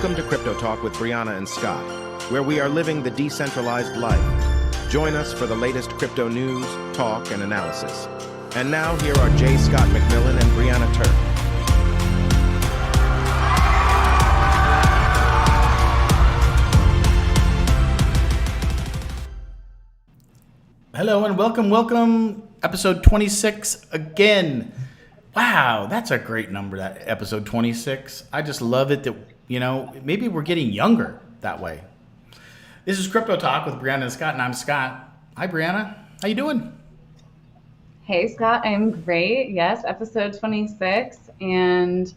Welcome to Crypto Talk with Brianna and Scott, where we are living the decentralized life. Join us for the latest crypto news, talk, and analysis. And now, here are J. Scott McMillan and Brianna Turk. Hello and welcome, episode 26 again. Wow, that's a great number, that episode 26. I just love it that, maybe we're getting younger that way. This is Crypto Talk with Brianna and Scott, and I'm Scott. Hi, Brianna. How you doing? Hey, Scott. I'm great. Yes, episode 26. And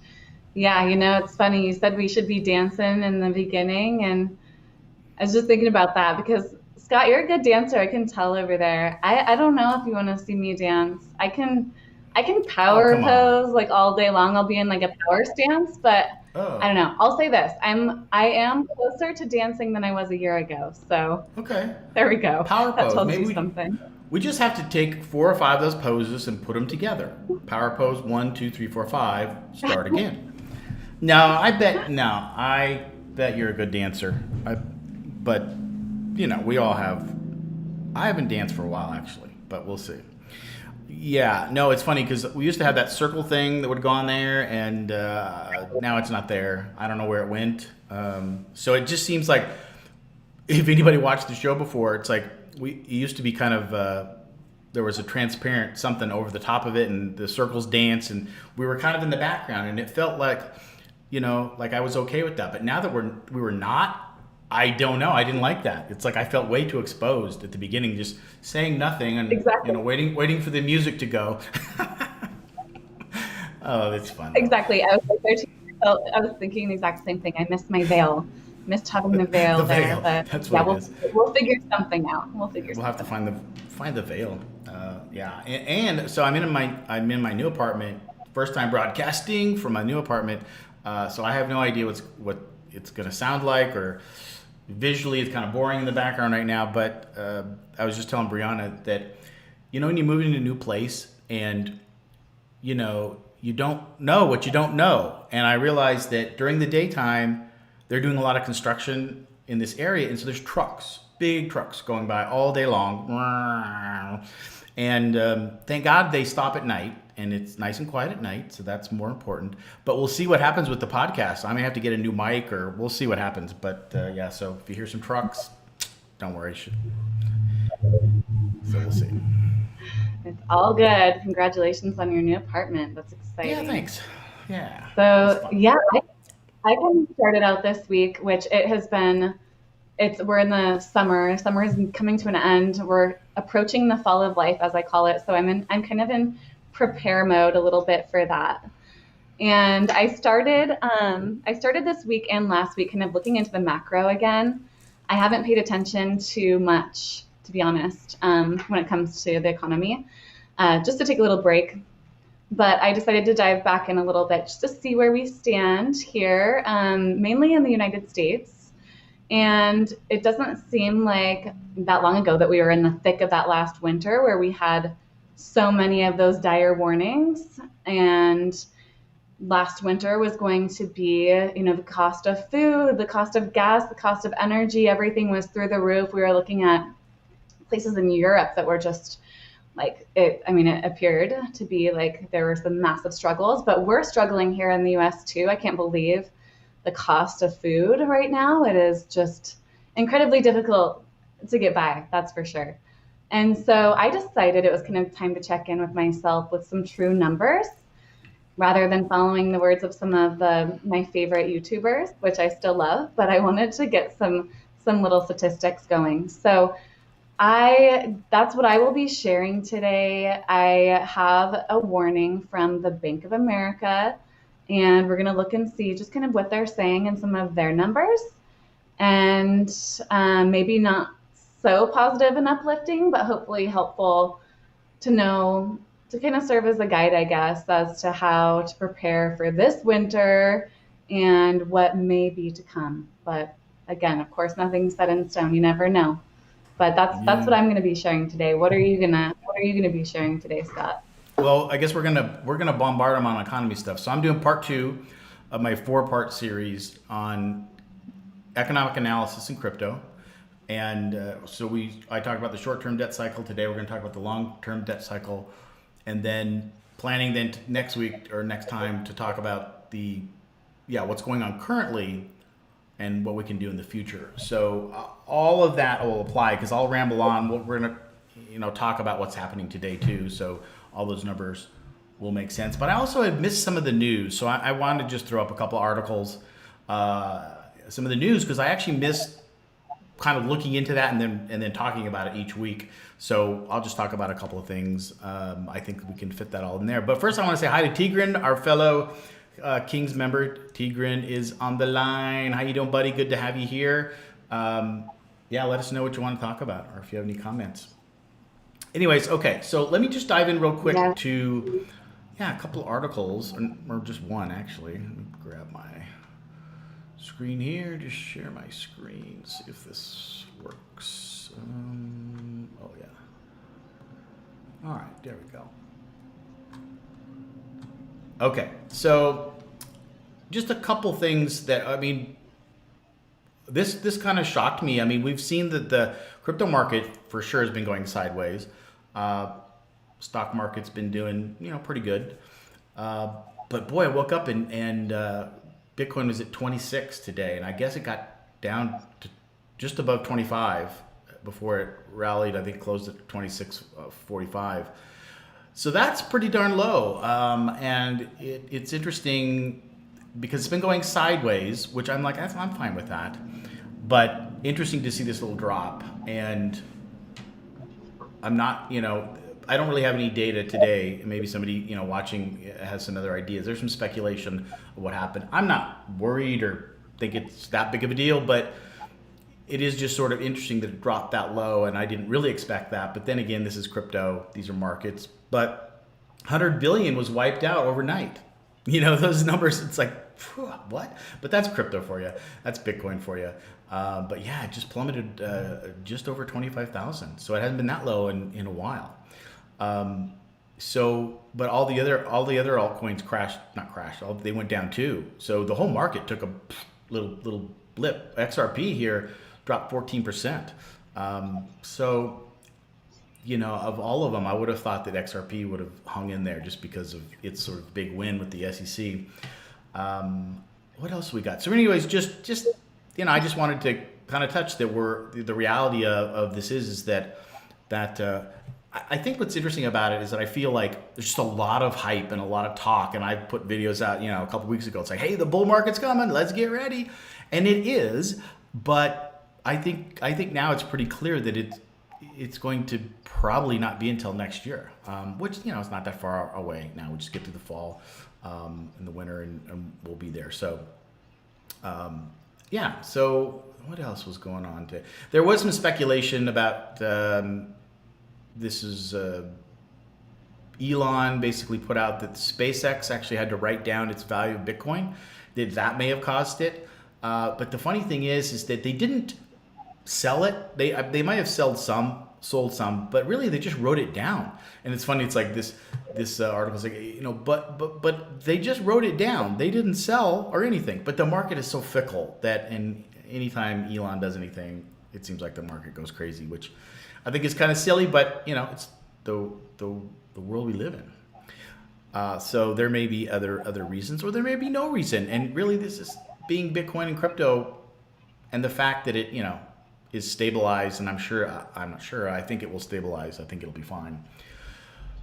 yeah, it's funny. You said we should be dancing in the beginning, and I was just thinking about that because Scott, you're a good dancer. I can tell over there. I don't know if you want to see me dance. I can power pose like all day long. I'll be in like a power stance, but I don't know. I'll say this. I am closer to dancing than I was a year ago. So okay, there we go. Power that pose. tells Maybe you something. We just have to take 4 or 5 of those poses and put them together. Power pose 1, 2, 3, 4, 5. Start again. I bet you're a good dancer. But we all have. I haven't danced for a while actually, but we'll see. Yeah, no, it's funny because we used to have that circle thing that would go on there, and now it's not there. I don't know where it went. So it just seems like if anybody watched the show before, it's like it used to be kind of there was a transparent something over the top of it, and the circles dance, and we were kind of in the background, and it felt like like I was okay with that. But now that we were not. I don't know. I didn't like that. It's like I felt way too exposed at the beginning, just saying nothing and exactly. Waiting for the music to go. Oh, that's fun. Exactly. I was like there too. I was thinking the exact same thing. I missed my veil. Missed having the veil there. But that's what it is. We'll figure something out. We'll have to find the veil. And so I'm in my new apartment. First time broadcasting from my new apartment. So I have no idea what it's gonna sound like, or visually it's kind of boring in the background right now, but I was just telling Brianna that when you move into a new place and you don't know what you don't know, and I realized that during the daytime they're doing a lot of construction in this area, and so there's big trucks going by all day long, and thank God they stop at night. And it's nice and quiet at night, so that's more important. But we'll see what happens with the podcast. I may have to get a new mic, or we'll see what happens. But so if you hear some trucks, don't worry. So we'll see. It's all good. Congratulations on your new apartment. That's exciting. Yeah, thanks. Yeah. So I kind of started out this week, which it has been. We're in the summer. Summer is coming to an end. We're approaching the fall of life, as I call it. So I'm kind of in prepare mode a little bit for that. And I started this week and last week kind of looking into the macro again. I haven't paid attention too much, to be honest, when it comes to the economy, just to take a little break. But I decided to dive back in a little bit just to see where we stand here, mainly in the United States. And it doesn't seem like that long ago that we were in the thick of that last winter where we had so many of those dire warnings, and last winter was going to be, the cost of food, the cost of gas, the cost of energy, everything was through the roof. We were looking at places in Europe that were just like it appeared to be like there were some massive struggles, but we're struggling here in the US too. I can't believe the cost of food right now. It is just incredibly difficult to get by, that's for sure. And so I decided it was kind of time to check in with myself with some true numbers rather than following the words of some of my favorite YouTubers, which I still love, but I wanted to get some little statistics going. So that's what I will be sharing today. I have a warning from the Bank of America, and we're going to look and see just kind of what they're saying and some of their numbers, and maybe not so positive and uplifting, but hopefully helpful to know, to kind of serve as a guide, I guess, as to how to prepare for this winter and what may be to come. But again, of course, nothing's set in stone. You never know. But that's what I'm going to be sharing today. What are you gonna be sharing today, Scott? Well, I guess we're gonna bombard them on economy stuff. So I'm doing part 2 of my 4-part series on economic analysis in crypto. And I talked about the short-term debt cycle. Today we're going to talk about the long-term debt cycle, and then planning then next week or next time to talk about what's going on currently and what we can do in the future. So all of that will apply because I'll ramble on. We're going to talk about what's happening today too. So all those numbers will make sense. But I also have missed some of the news. So I wanted to just throw up a couple of articles, some of the news, because I actually missed kind of looking into that and then talking about it each week. So I'll just talk about a couple of things. I think we can fit that all in there. But first I want to say hi to Tigran, our fellow Kings member. Tigran is on the line. How you doing, buddy? Good to have you here. Let us know what you want to talk about or if you have any comments. Anyways, okay, so let me just dive in real quick to a couple of articles, or just one actually. Let me grab my screen here, just share my screen, see if this works. All right, there we go. Okay, so just a couple things that, this kind of shocked me. We've seen that the crypto market for sure has been going sideways. Stock market's been doing, pretty good. But boy, I woke up and Bitcoin was at 26 today, and I guess it got down to just above 25 before it rallied. I think closed at 26.45. So that's pretty darn low, and it's interesting because it's been going sideways, which I'm like, I'm fine with that. But interesting to see this little drop, and I'm not, I don't really have any data today. Maybe somebody, watching has some other ideas. There's some speculation of what happened. I'm not worried or think it's that big of a deal, but it is just sort of interesting that it dropped that low, and I didn't really expect that. But then again, this is crypto. These are markets. But 100 billion was wiped out overnight. Those numbers, it's like, what? But that's crypto for you. That's Bitcoin for you. But yeah, it just plummeted just over 25,000. So it hasn't been that low in a while. But all the other altcoins not crashed. They went down too. So the whole market took a little blip. XRP here dropped 14%. Of all of them, I would have thought that XRP would have hung in there just because of its sort of big win with the SEC. What else we got? So anyways, just I just wanted to kind of touch that the reality of this is that I think what's interesting about it is that I feel like there's just a lot of hype and a lot of talk, and I put videos out, a couple weeks ago. It's like, hey, the bull market's coming, let's get ready, and it is. But I think now it's pretty clear that it's going to probably not be until next year, which it's not that far away now. We just get to the fall and the winter, and we'll be there. So So what else was going on today? There was some speculation about. This is Elon basically put out that SpaceX actually had to write down its value of Bitcoin. That may have caused it. But the funny thing is that they didn't sell it. They might have sold some, but really they just wrote it down. And it's funny. It's like this article is like, but they just wrote it down. They didn't sell or anything. But the market is so fickle that anytime Elon does anything, it seems like the market goes crazy, which I think is kind of silly, but it's the world we live in. So there may be other reasons, or there may be no reason. And really, this is being Bitcoin and crypto, and the fact that it is stabilized. And I'm not sure. I think it will stabilize. I think it'll be fine.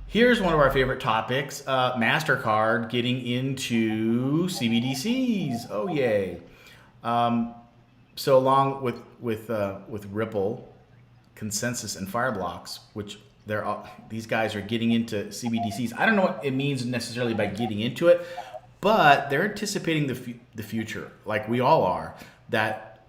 Here's one of our favorite topics: MasterCard getting into CBDCs. Oh yay! So along with Ripple, Consensus, and Fireblocks, which these guys are getting into CBDCs. I don't know what it means necessarily by getting into it, but they're anticipating the future, like we all are, that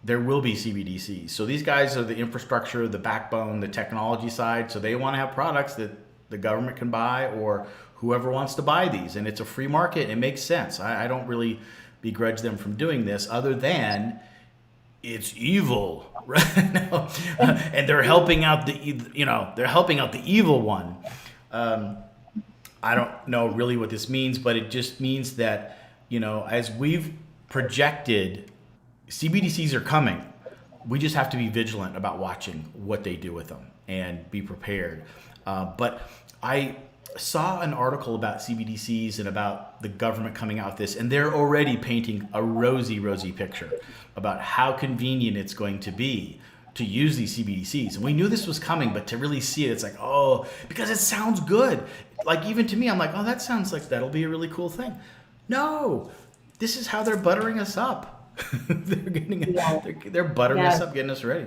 there will be CBDCs. So these guys are the infrastructure, the backbone, the technology side. So they want to have products that the government can buy, or whoever wants to buy these, and it's a free market. It makes sense. I don't really begrudge them from doing this, other than it's evil, right? And they're helping out the evil one. I don't know really what this means, but it just means that as we've projected CBDCs are coming. We just have to be vigilant about watching what they do with them and be prepared. But I saw an article about CBDCs and about the government coming out with this, and they're already painting a rosy, rosy picture about how convenient it's going to be to use these CBDCs. And we knew this was coming, but to really see it, it's like, oh, because it sounds good. Like, even to me, I'm like, oh, that sounds like that'll be a really cool thing. No, this is how they're buttering us up. They're buttering us up, getting us ready.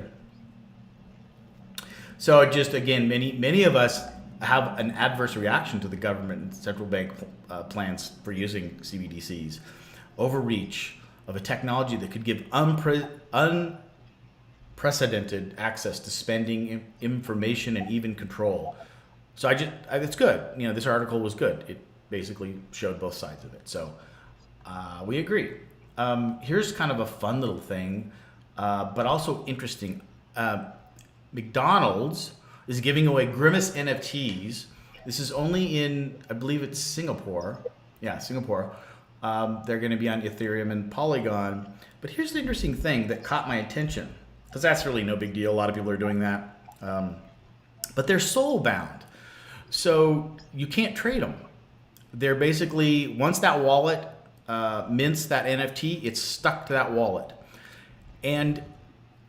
So just, again, many of us have an adverse reaction to the government and central bank plans for using CBDCs. Overreach of a technology that could give unprecedented access to spending, information, and even control. So it's good. This article was good. It basically showed both sides of it. So we agree. Here's kind of a fun little thing, but also interesting. McDonald's is giving away Grimace NFTs. This is only in, I believe it's Singapore. Yeah, Singapore. They're going to be on Ethereum and Polygon. But here's the interesting thing that caught my attention, because that's really no big deal. A lot of people are doing that. But they're soul bound. So you can't trade them. They're basically, once that wallet mints that NFT, it's stuck to that wallet. And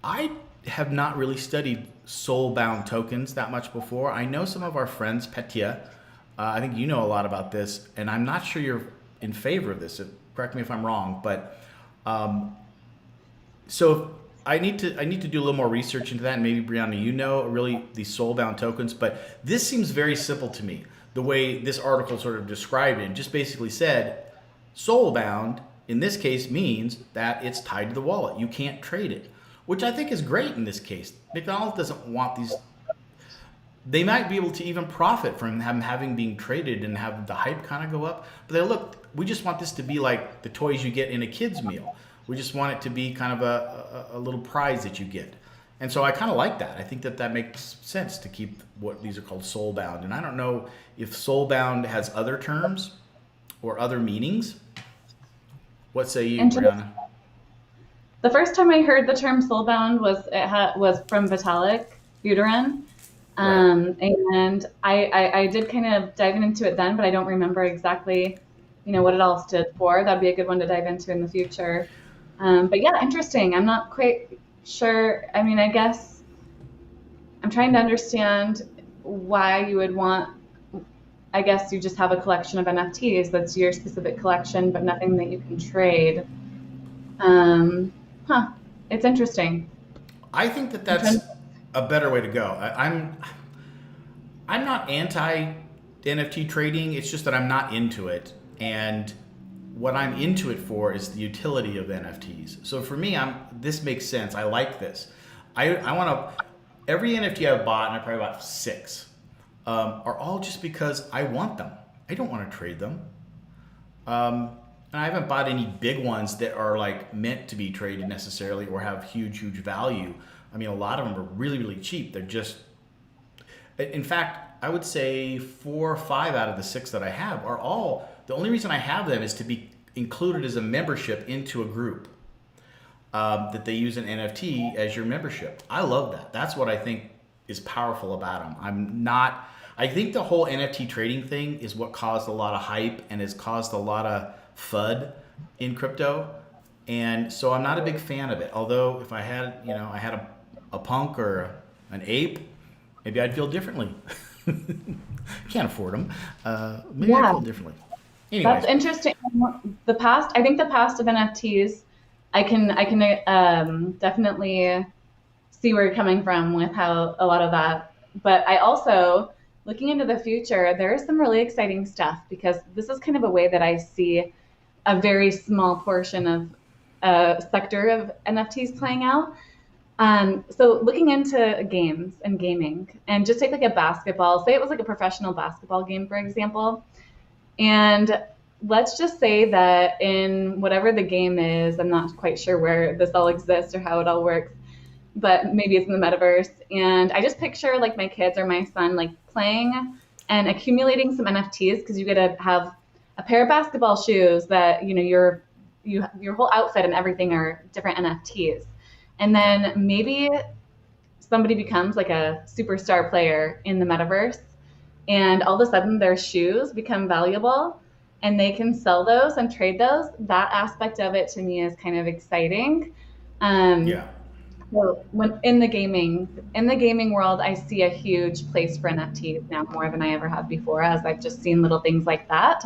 I have not really studied soul-bound tokens that much before. I know some of our friends, Petya, I think you know a lot about this, and I'm not sure you're in favor of this. Correct me if I'm wrong, but so I need to do a little more research into that, and maybe Brianna, you know really these soul-bound tokens, but this seems very simple to me. The way this article sort of described it, just basically said soul-bound in this case means that it's tied to the wallet. You can't trade it, which I think is great in this case. McDonald's doesn't want these. They might be able to even profit from them having being traded and have the hype kind of go up. But they look, we just want this to be like the toys you get in a kid's meal. We just want it to be kind of a little prize that you get. And so I kind of like that. I think that makes sense to keep what these are called soul-bound. And I don't know if soul-bound has other terms or other meanings. What say you, Brianna? The first time I heard the term soul-bound was from Vitalik Buterin. Right. And I did kind of dive into it then, but I don't remember exactly, what it all stood for. That'd be a good one to dive into in the future. But yeah, interesting. I'm not quite sure. I mean, I guess I'm trying to understand why you would want, I guess you just have a collection of NFTs that's your specific collection, but nothing that you can trade. It's interesting. I think that's a better way to go. I'm not anti NFT trading. It's just that I'm not into it. And what I'm into it for is the utility of NFTs. So for me, this makes sense. I like this. I want to, every NFT I've bought, and I probably bought 6, are all just because I want them. I don't want to trade them. And I haven't bought any big ones that are like meant to be traded necessarily or have huge, huge value. I mean, a lot of them are really, really cheap. They're just, in fact, I would say 4 or 5 out of the 6 that I have are all, the only reason I have them is to be included as a membership into a group that they use an NFT as your membership. I love that. That's what I think is powerful about them. I think the whole NFT trading thing is what caused a lot of hype and has caused a lot of FUD in crypto. And so I'm not a big fan of it. Although if I had, I had a punk or an ape, maybe I'd feel differently. Can't afford them. Maybe I'd feel differently. Anyways. That's interesting. I think the past of NFTs, I can definitely see where you're coming from with how a lot of that. But I also, looking into the future, there is some really exciting stuff because this is kind of a way that I see a very small portion of a sector of NFTs playing out. So looking into games and gaming, and just take like a basketball, say it was like a professional basketball game, for example. And let's just say that in whatever the game is, I'm not quite sure where this all exists or how it all works, but maybe it's in the metaverse. And I just picture like my kids or my son like playing and accumulating some NFTs because you get to have a pair of basketball shoes that, you're your whole outfit and everything are different NFTs. And then maybe somebody becomes like a superstar player in the metaverse, and all of a sudden their shoes become valuable and they can sell those and trade those. That aspect of it to me is kind of exciting. Um, Yeah. so when in the gaming world, I see a huge place for NFTs now more than I ever have before, as I've just seen little things like that,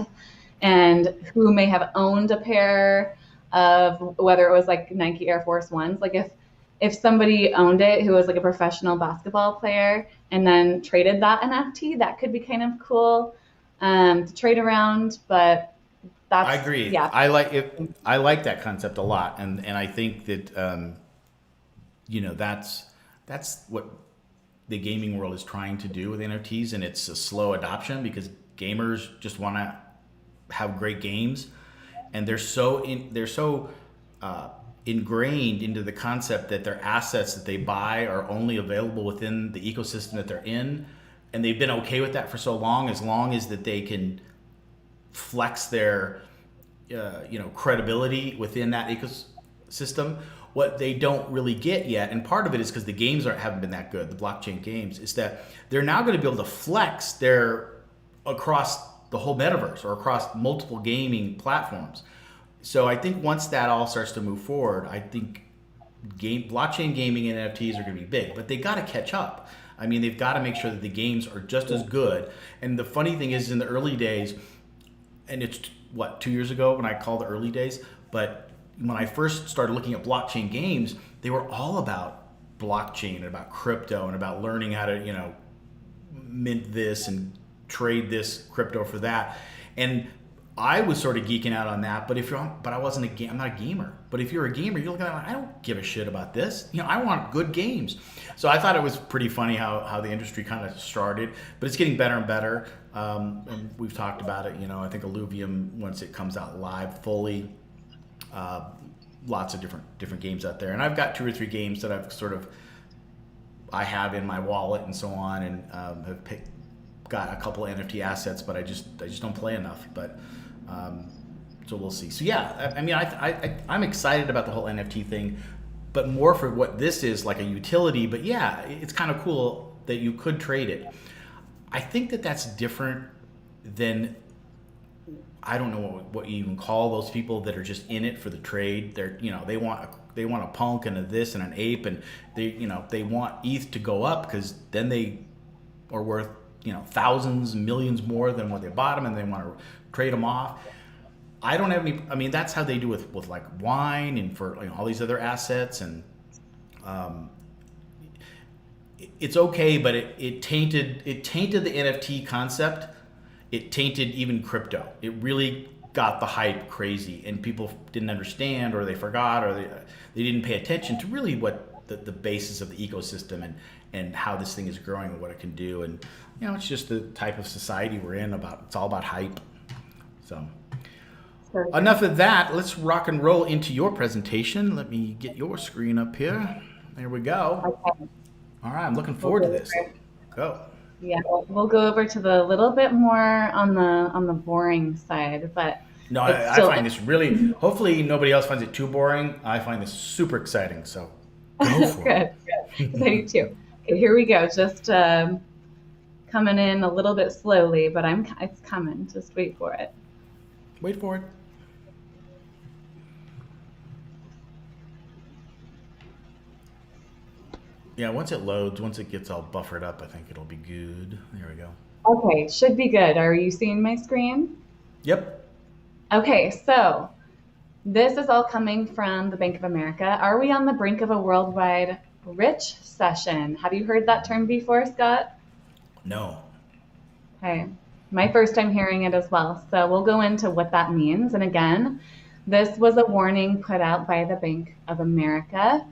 and who may have owned a pair of, whether it was like Nike Air Force Ones, like if somebody owned it who was like a professional basketball player and then traded that NFT, that could be kind of cool to trade around. But I that's, agree. yeah. I like it. I like that concept a lot, and I think that that's what the gaming world is trying to do with NFTs, and it's a slow adoption because gamers just want to have great games, and they're so ingrained into the concept that their assets that they buy are only available within the ecosystem that they're in, and they've been okay with that for so long, as long as that they can flex their credibility within that ecosystem. What they don't really get yet, and part of it is because the games haven't been that good, the blockchain games, is that they're now going to be able to flex their across the whole metaverse or across multiple gaming platforms. So I think once that all starts to move forward, I think blockchain gaming and NFTs are going to be big, but they got to catch up. I mean, they've got to make sure that the games are just as good. And the funny thing is, in the early days, and it's 2 years ago when I called the early days, but when I first started looking at blockchain games, they were all about blockchain and about crypto and about learning how to, mint this and trade this crypto for that. And I was sort of geeking out on that, but I wasn't I'm not a gamer. But if you're a gamer, you're looking at it, I don't give a shit about this. I want good games. So I thought it was pretty funny how the industry kind of started, but it's getting better and better. And we've talked about it. I think Illuvium, once it comes out live fully, lots of different games out there. And I've got 2 or 3 games that I have in my wallet and so on, and have got a couple of NFT assets, but I just don't play enough. But so we'll see. So yeah, I mean, I'm excited about the whole NFT thing, but more for what this is, like a utility. But yeah, it's kind of cool that you could trade it. I think that that's different than, I don't know what you even call those people that are just in it for the trade. They want a punk and a this and an ape, and they want ETH to go up because then they are worth thousands, millions more than what they bought them, and they want to trade them off. I don't have any. I mean, that's how they do with like wine and for all these other assets, and it's okay, but it tainted the NFT concept. It tainted even crypto. It really got the hype crazy, and people didn't understand, or they forgot, or they didn't pay attention to really what the basis of the ecosystem and how this thing is growing and what it can do. And it's just the type of society we're in. It's all about hype. So enough of that. Let's rock and roll into your presentation. Let me get your screen up here. There we go. Okay. All right, I'm looking forward to this. Go. Yeah, we'll go over to the little bit more on the boring side, but No, I find this really. Hopefully, nobody else finds it too boring. I find this super exciting. So go for it. Good. I do too. Okay, here we go. Just coming in a little bit slowly, but it's coming. Just wait for it. Wait for it. Yeah, once it loads, once it gets all buffered up, I think it'll be good. There we go. Okay, should be good. Are you seeing my screen? Yep. Okay, so this is all coming from the Bank of America. Are we on the brink of a worldwide rich session? Have you heard that term before, Scott? No. Okay, my first time hearing it as well. So we'll go into what that means. And again, this was a warning put out by the Bank of America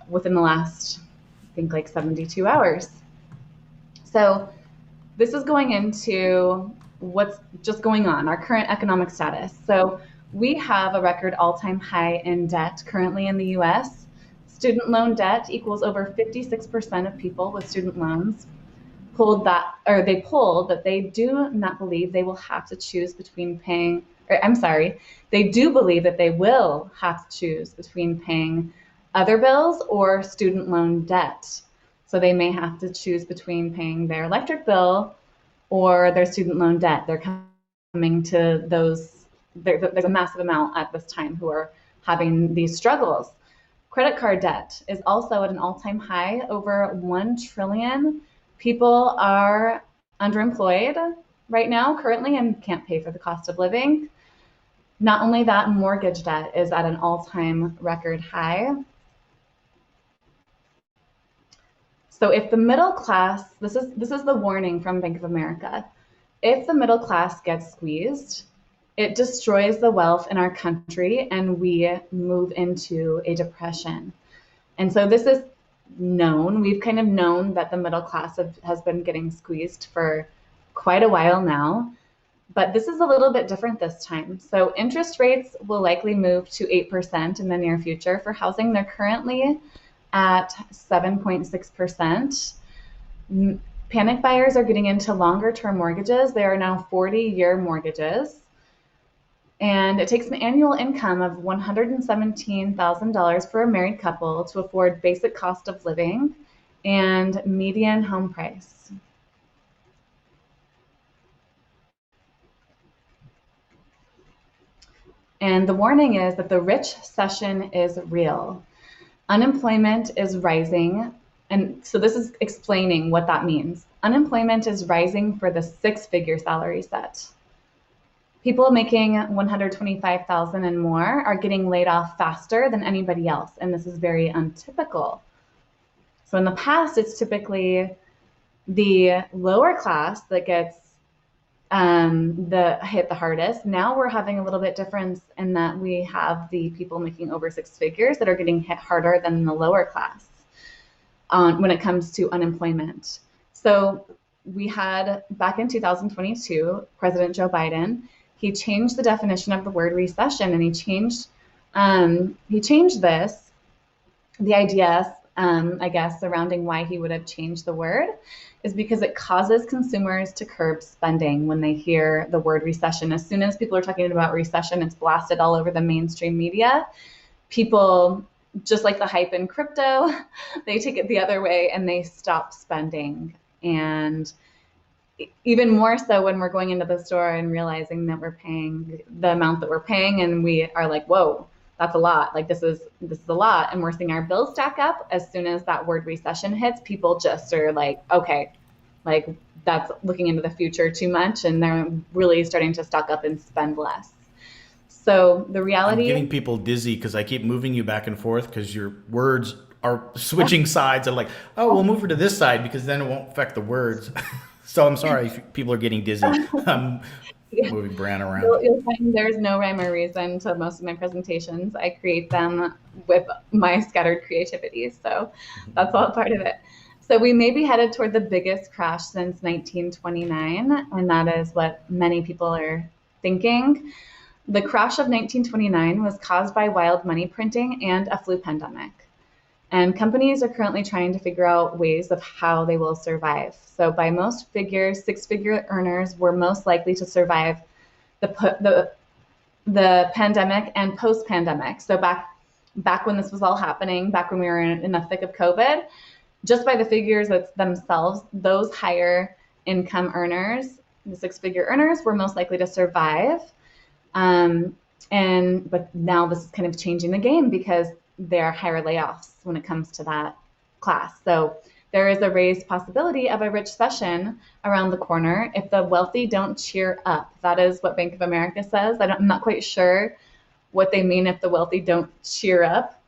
within the last, I think, like 72 hours. So this is going into what's just going on, our current economic status. So we have a record all-time high in debt currently in the US. Student loan debt equals over 56% of people with student loans pulled that they do not believe they will have to choose between paying or I'm sorry, they do believe that they will have to choose between paying other bills or student loan debt. So they may have to choose between paying their electric bill or their student loan debt. They're coming to those, there's a massive amount at this time who are having these struggles. Credit card debt is also at an all-time high, over 1 trillion. People are underemployed right now currently and can't pay for the cost of living. Not only that, mortgage debt is at an all-time record high. So if the middle class, this is the warning from Bank of America. If the middle class gets squeezed, it destroys the wealth in our country and we move into a depression. And so this is known. We've kind of known that the middle class has been getting squeezed for quite a while now, but this is a little bit different this time. So interest rates will likely move to 8% in the near future for housing. They're currently at 7.6%. Panic buyers are getting into longer term mortgages. They are now 40-year mortgages. And it takes an annual income of $117,000 for a married couple to afford basic cost of living and median home price. And the warning is that the recession is real. Unemployment is rising. And so this is explaining what that means. Unemployment is rising for the 6-figure salary set. People making $125,000 and more are getting laid off faster than anybody else, and this is very untypical. So in the past, it's typically the lower class that gets hit the hardest. Now we're having a little bit difference in that we have the people making over 6 figures that are getting hit harder than the lower class when it comes to unemployment. So we had back in 2022, President Joe Biden, he changed the definition of the word recession, and he changed this. The idea, I guess, surrounding why he would have changed the word is because it causes consumers to curb spending when they hear the word recession. As soon as people are talking about recession, it's blasted all over the mainstream media. People, just like the hype in crypto, they take it the other way and they stop spending. And even more so when we're going into the store and realizing that we're paying the amount that we're paying, and we are like, whoa, that's a lot. Like this is a lot. And we're seeing our bills stack up. As soon as that word recession hits, people just are like, okay, like that's looking into the future too much. And they're really starting to stock up and spend less. So the reality, I'm getting people dizzy because I keep moving you back and forth because your words are switching sides. I'm like, oh, we'll move her to this side because then it won't affect the words. So I'm sorry if people are getting dizzy. I'm moving Brianna around. You'll find there's no rhyme or reason to most of my presentations. I create them with my scattered creativity. So that's all part of it. So we may be headed toward the biggest crash since 1929, and that is what many people are thinking. The crash of 1929 was caused by wild money printing and a flu pandemic. And companies are currently trying to figure out ways of how they will survive. So by most figures, 6-figure earners were most likely to survive the pandemic and post-pandemic. So back when this was all happening, back when we were in the thick of COVID, just by the figures themselves, those higher income earners, the 6-figure earners, were most likely to survive. But now this is kind of changing the game because there are higher layoffs when it comes to that class. So there is a raised possibility of a recession around the corner if the wealthy don't cheer up. That is what Bank of America says. I'm not quite sure what they mean if the wealthy don't cheer up.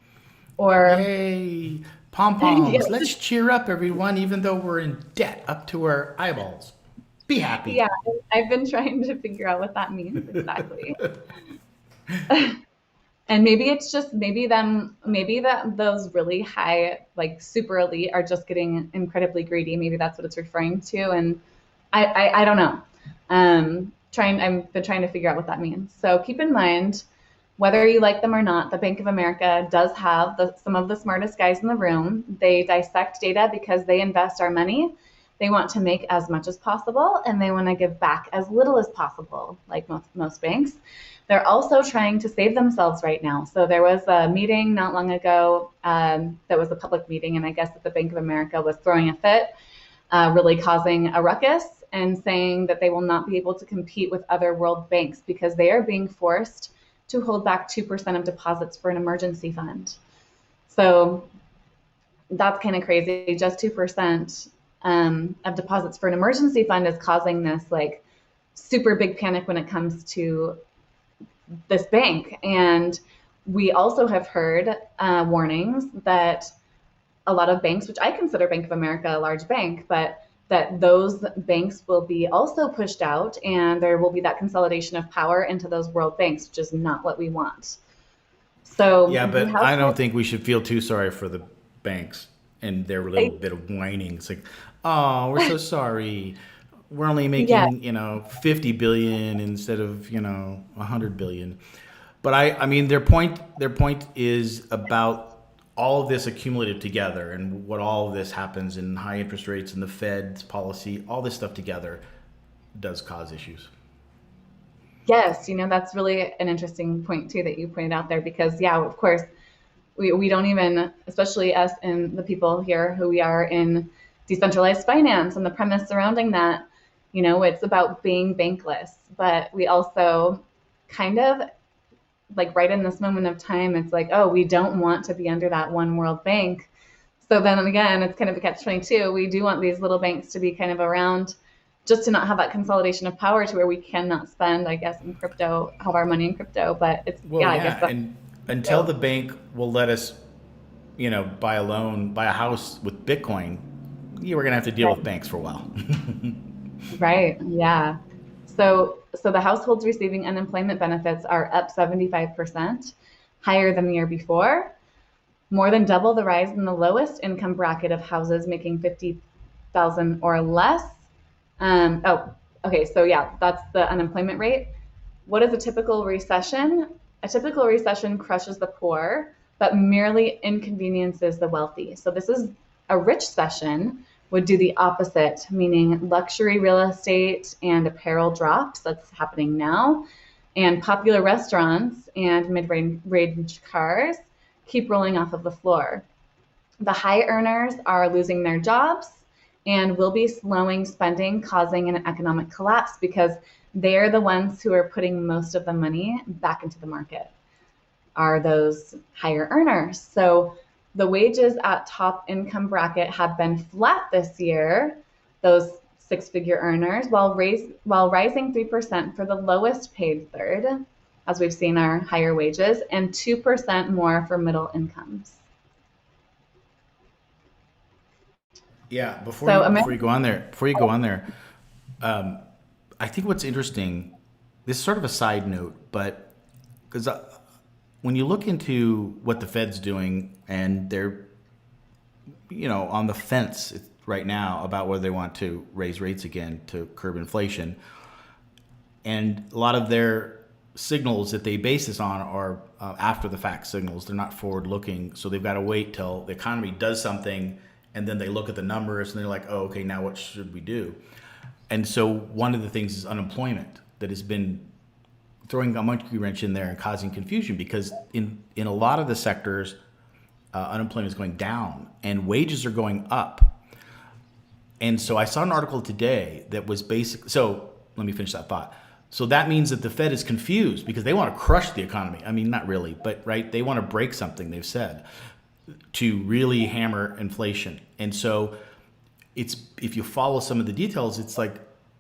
Or yay, pom-poms. Yes. Let's cheer up, everyone, even though we're in debt up to our eyeballs. Be happy. Yeah, I've been trying to figure out what that means exactly. And maybe it's just maybe that those really high, like super elite, are just getting incredibly greedy. Maybe that's what it's referring to, and I don't know. I've been trying to figure out what that means. So keep in mind, whether you like them or not, the Bank of America does have some of the smartest guys in the room. They dissect data because they invest our money. They want to make as much as possible and they want to give back as little as possible, like most banks. They're also trying to save themselves right now. So there was a meeting not long ago that was a public meeting, and I guess that the Bank of America was throwing a fit, really causing a ruckus and saying that they will not be able to compete with other world banks because they are being forced to hold back 2% of deposits for an emergency fund. So that's kind of crazy. Just 2% of deposits for an emergency fund is causing this like super big panic when it comes to this bank. And we also have heard warnings that a lot of banks, which I consider Bank of America a large bank, but that those banks will be also pushed out and there will be that consolidation of power into those world banks, which is not what we want. So Yeah, but I don't think we should feel too sorry for the banks and their little bit of whining. It's like, oh, we're so sorry. We're only making, 50 billion instead of, 100 billion. But I mean, their point is about all of this accumulated together and what all of this happens in high interest rates and the Fed's policy, all this stuff together does cause issues. Yes, that's really an interesting point too that you pointed out there because yeah, of course, we don't even, especially us and the people here who we are in decentralized finance and the premise surrounding that, it's about being bankless, but we also kind of like right in this moment of time, it's like, oh, we don't want to be under that one world bank. So then again, it's kind of a catch-22. We do want these little banks to be kind of around just to not have that consolidation of power to where we cannot spend, I guess, in crypto, have our money in crypto. But it's, I guess. And until the bank will let us, buy a loan, buy a house with Bitcoin, we're going to have to deal with banks for a while. Right. Yeah. So the households receiving unemployment benefits are up 75%, higher than the year before, more than double the rise in the lowest income bracket of houses making 50,000 or less. Okay. So yeah, that's the unemployment rate. What is a typical recession? A typical recession crushes the poor, but merely inconveniences the wealthy. So this is a rich recession would do the opposite, meaning luxury real estate and apparel drops. That's happening now. And popular restaurants and mid-range cars keep rolling off of the floor. The high earners are losing their jobs and will be slowing spending, causing an economic collapse because they're the ones who are putting most of the money back into the market, are those higher earners. So the wages at top income bracket have been flat this year, those six-figure earners, while rising 3% for the lowest paid third, as we've seen our higher wages, and 2% more for middle incomes. Yeah, before you go on there, I think what's interesting, this is sort of a side note, but because when you look into what the Fed's doing and they're, on the fence right now about whether they want to raise rates again to curb inflation, and a lot of their signals that they base this on are after the fact signals. They're not forward looking, so they've got to wait till the economy does something and then they look at the numbers and they're like, oh, okay, now what should we do? And so one of the things is unemployment that has been throwing a monkey wrench in there and causing confusion because in a lot of the sectors, unemployment is going down and wages are going up. And so I saw an article today that was so let me finish that thought. So that means that the Fed is confused because they want to crush the economy. I mean, not really, but right, they want to break something, they've said, to really hammer inflation. And so if you follow some of the details, it's like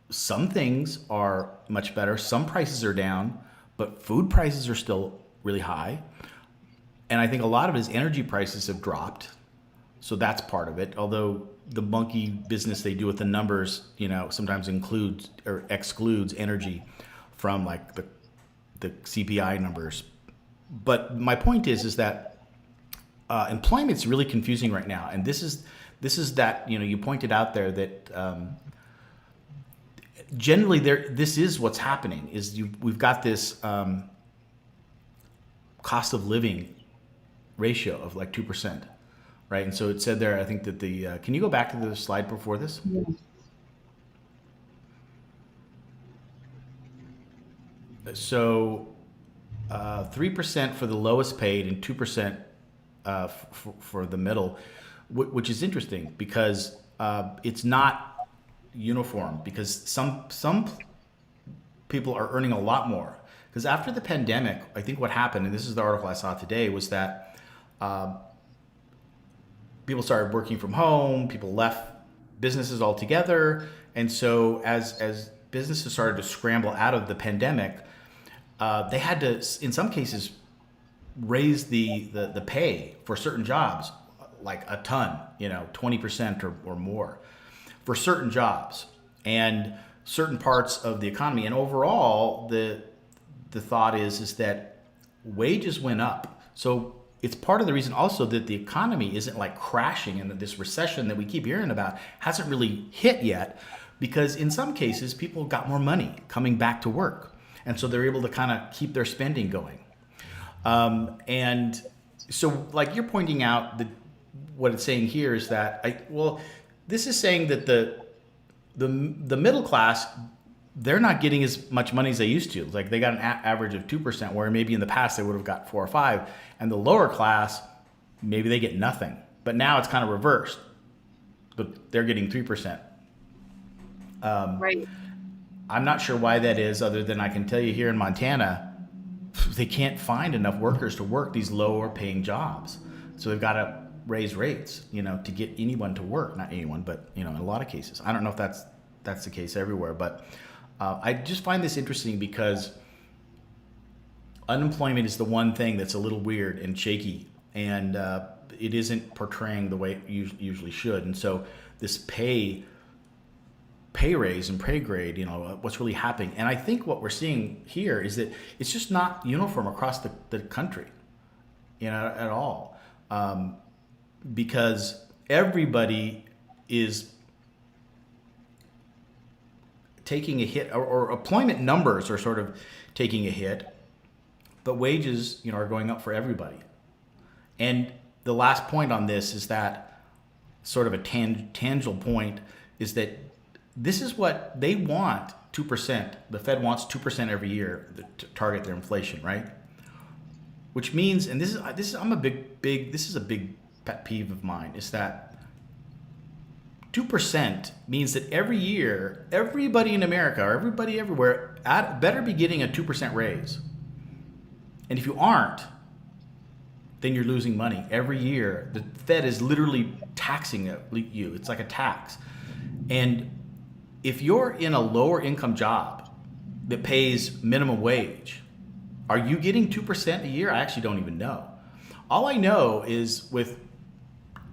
some things are much better, some prices are down, but food prices are still really high. And I think a lot of it is energy prices have dropped. So that's part of it. Although the monkey business they do with the numbers, sometimes includes or excludes energy from like the CPI numbers. But my point is that employment's really confusing right now. And this is that, you pointed out there that generally this is what's happening is we've got this cost of living ratio of like 2%, right? And so it said there, I think that can you go back to the slide before this? So 3% for the lowest paid and 2% for the middle, which is interesting because it's not uniform, because some people are earning a lot more. Because after the pandemic, I think what happened, and this is the article I saw today, was that people started working from home, people left businesses altogether, and so as businesses started to scramble out of the pandemic, they had to, in some cases, raise the pay for certain jobs, like a ton, 20% or more for certain jobs and certain parts of the economy. And overall, the thought is that wages went up. So it's part of the reason also that the economy isn't like crashing, and that this recession that we keep hearing about hasn't really hit yet, because in some cases people got more money coming back to work. And so they're able to kind of keep their spending going. And so like you're pointing out, what it's saying here is that, this is saying that the middle class, they're not getting as much money as they used to. Like they got an average of 2%, where maybe in the past they would have got 4 or 5. And the lower class, maybe they get nothing. But now it's kind of reversed. But they're getting 3%. Right. I'm not sure why that is, other than I can tell you here in Montana, they can't find enough workers to work these lower paying jobs. So they've got to raise rates, to get anyone to work. Not anyone, but, in a lot of cases. I don't know if that's the case everywhere, but I just find this interesting because unemployment is the one thing that's a little weird and shaky, and it isn't portraying the way it usually should. And so this pay raise and pay grade, what's really happening. And I think what we're seeing here is that it's just not uniform across the country, at all. Because everybody is taking a hit, or employment numbers are sort of taking a hit, but wages, are going up for everybody. And the last point on this is that sort of a tangible point is that this is what they want, 2%. The Fed wants 2% every year to target their inflation, right? Which means, and this is I'm a big this is a big pet peeve of mine, is that 2% means that every year, everybody in America, or everybody everywhere, better be getting a 2% raise. And if you aren't, then you're losing money. Every year, the Fed is literally taxing you. It's like a tax. And if you're in a lower income job that pays minimum wage, are you getting 2% a year? I actually don't even know. All I know is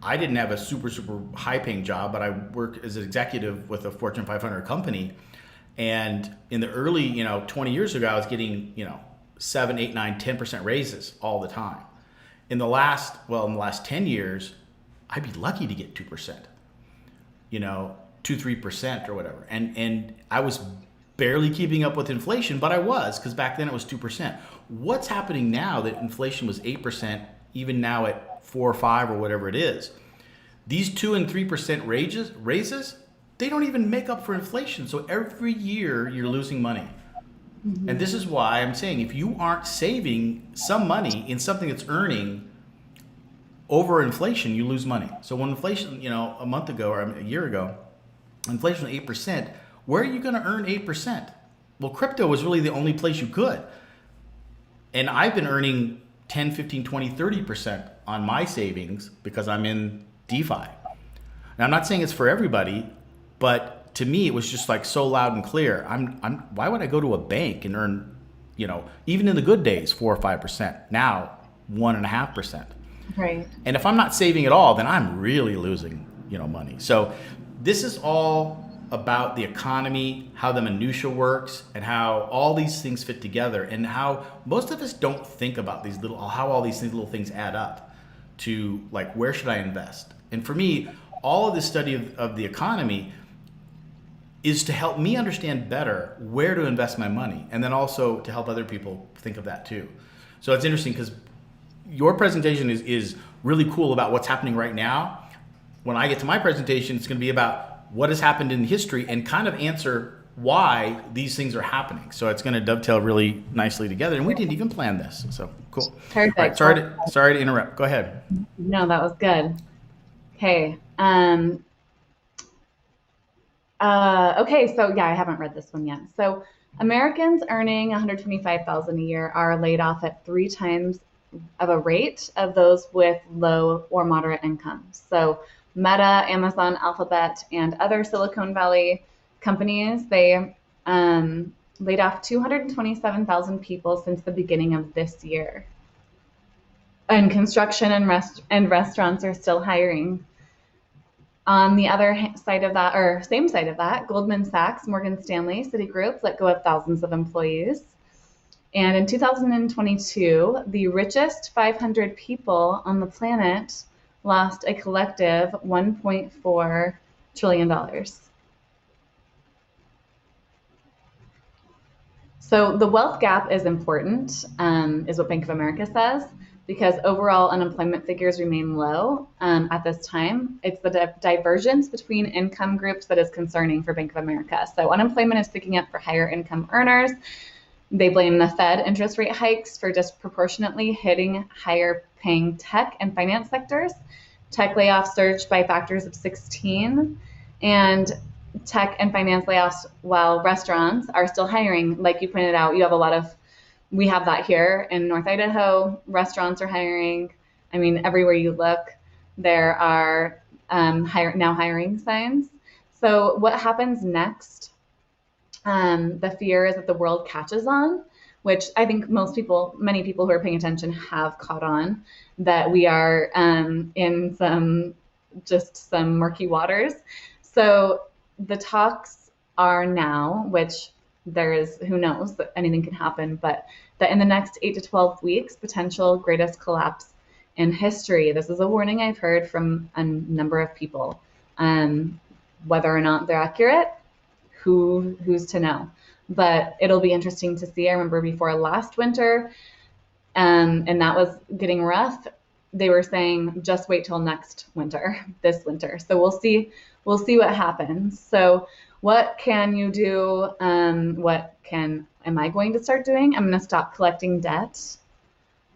I didn't have a super, super high paying job, but I work as an executive with a Fortune 500 company. And in the early, 20 years ago, I was getting, 7, 8, 9, 10% raises all the time. In the last 10 years, I'd be lucky to get 2%, 2-3% or whatever. And I was barely keeping up with inflation, but I was, because back then it was 2%. What's happening now that inflation was 8%, even now at 4 or 5 or whatever it is? These 2 and 3% raises, they don't even make up for inflation. So every year you're losing money. Mm-hmm. And this is why I'm saying, if you aren't saving some money in something that's earning over inflation, you lose money. So when inflation, a month ago or a year ago, inflation was 8%, where are you going to earn 8%? Well, crypto was really the only place you could. And I've been earning 10, 15, 20, 30% on my savings because I'm in DeFi. Now, I'm not saying it's for everybody, but to me, it was just like so loud and clear. Why would I go to a bank and earn, even in the good days, 4 or 5%? Now, 1.5%. Right. And if I'm not saving at all, then I'm really losing, money. So this is all about the economy, how the minutia works, and how all these things fit together, and how most of us don't think about how all these little things add up to, like, where should I invest? And for me, all of this study of the economy is to help me understand better where to invest my money, and then also to help other people think of that too. So it's interesting because your presentation is really cool about what's happening right now. When I get to my presentation, it's going to be about what has happened in history and kind of answer why these things are happening. So it's going to dovetail really nicely together. And we didn't even plan this. So cool. Perfect. All right, sorry to interrupt. Go ahead. No, that was good. Okay. Okay, so yeah, I haven't read this one yet. So Americans earning 125,000 a year are laid off at 3 times of a rate of those with low or moderate incomes. So Meta, Amazon, Alphabet, and other Silicon Valley companies, they laid off 227,000 people since the beginning of this year. And construction and restaurants are still hiring. On the other side of that, or same side of that, Goldman Sachs, Morgan Stanley, Citigroup let go of thousands of employees. And in 2022, the richest 500 people on the planet lost a collective $1.4 trillion. So the wealth gap is important, is what Bank of America says, because overall unemployment figures remain low at this time. It's the divergence between income groups that is concerning for Bank of America. So unemployment is picking up for higher income earners. They blame the Fed interest rate hikes for disproportionately hitting higher paying tech and finance sectors. Tech layoffs surged by factors of 16, and tech and finance layoffs, while restaurants are still hiring. Like you pointed out, we have that here in North Idaho. Restaurants are hiring. I mean, everywhere you look, there are now hiring signs. So what happens next? The fear is that the world catches on, which I think many people who are paying attention have caught on, that we are in some murky waters. So the talks are now, which there is, who knows, that anything can happen, but that in the next 8 to 12 weeks, potential greatest collapse in history. This is a warning I've heard from a number of people. Whether or not they're accurate, who's to know? But it'll be interesting to see. I remember before last winter, and that was getting rough. They were saying just wait till next winter, this winter. So we'll see what happens. So what can you do? Am I going to start doing? I'm going to stop collecting debt,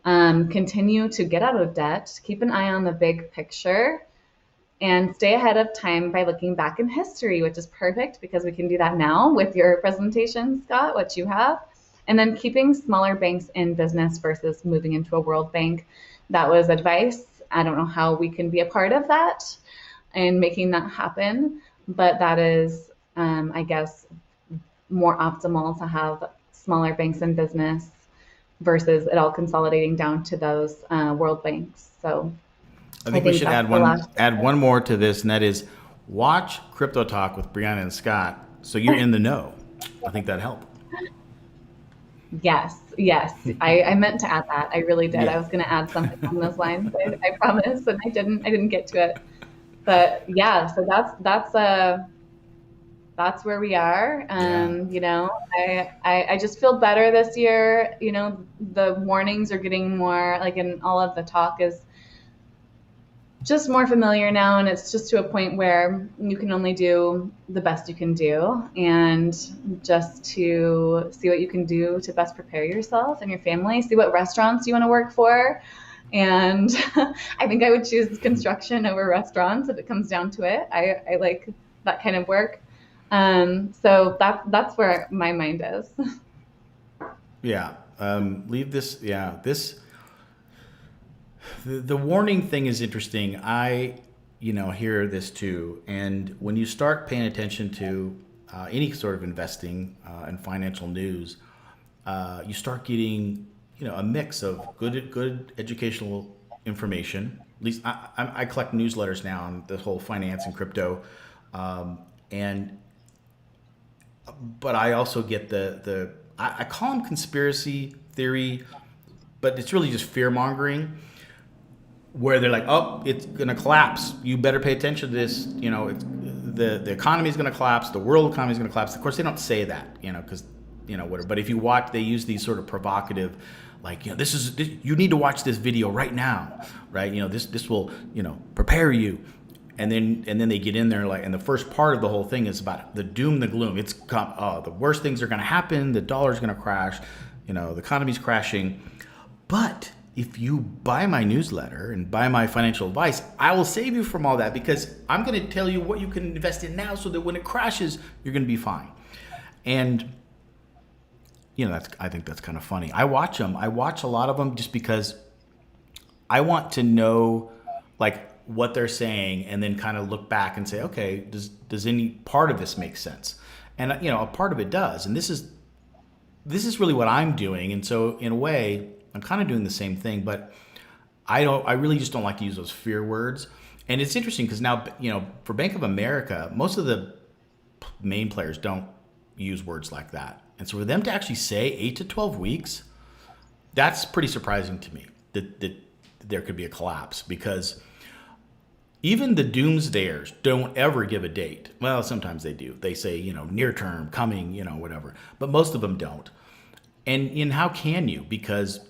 continue to get out of debt, keep an eye on the big picture, and stay ahead of time by looking back in history, which is perfect because we can do that now with your presentation, Scott, what you have. And then keeping smaller banks in business versus moving into a world bank. That was advice. I don't know how we can be a part of that and making that happen, but that is, I guess, more optimal to have smaller banks in business versus it all consolidating down to those world banks. So I think we should add one more to this, and that is watch Crypto Talk with Brianna and Scott so you're in the know. I think that'd help. Yes. I meant to add that. I really did. Yeah. I was going to add something on those lines. I promise, and I didn't get to it. But yeah, so that's where we are. You know, I just feel better this year. You know, the warnings are getting more, like, in all of the talk is just more familiar now, and it's just to a point where you can only do the best you can do, and just to see what you can do to best prepare yourself and your family, see what restaurants you want to work for. And I think I would choose construction over restaurants if it comes down to it. I like that kind of work. So that's where my mind is. Yeah. Leave this. Yeah. The warning thing is interesting. I hear this too. And when you start paying attention to any sort of investing and financial news, you start getting a mix of good educational information. At least I collect newsletters now on the whole finance and crypto, but I also get I call them conspiracy theory, but it's really just fear mongering, where they're like, oh, it's gonna collapse. You better pay attention to this. The economy is gonna collapse. The world economy is gonna collapse. Of course, they don't say that, because whatever. But if you watch, they use these sort of provocative, like, you need to watch this video right now, right? This will, prepare you. then they get in there like, and the first part of the whole thing is about the doom, the gloom. It's the worst things are going to happen. The dollar's going to crash. The economy's crashing. But if you buy my newsletter and buy my financial advice, I will save you from all that, because I'm going to tell you what you can invest in now so that when it crashes, you're going to be fine. And I think that's kind of funny. I watch them. I watch a lot of them just because I want to know like what they're saying, and then kind of look back and say, okay, does any part of this make sense? And a part of it does. And this is really what I'm doing. And so in a way, I'm kind of doing the same thing, but I really just don't like to use those fear words. And it's interesting because now, for Bank of America, most of the main players don't use words like that. And so for them to actually say 8 to 12 weeks, that's pretty surprising to me that there could be a collapse, because even the doomsdayers don't ever give a date. Well, sometimes they do. They say, near term, coming, whatever. But most of them don't. And how can you? Because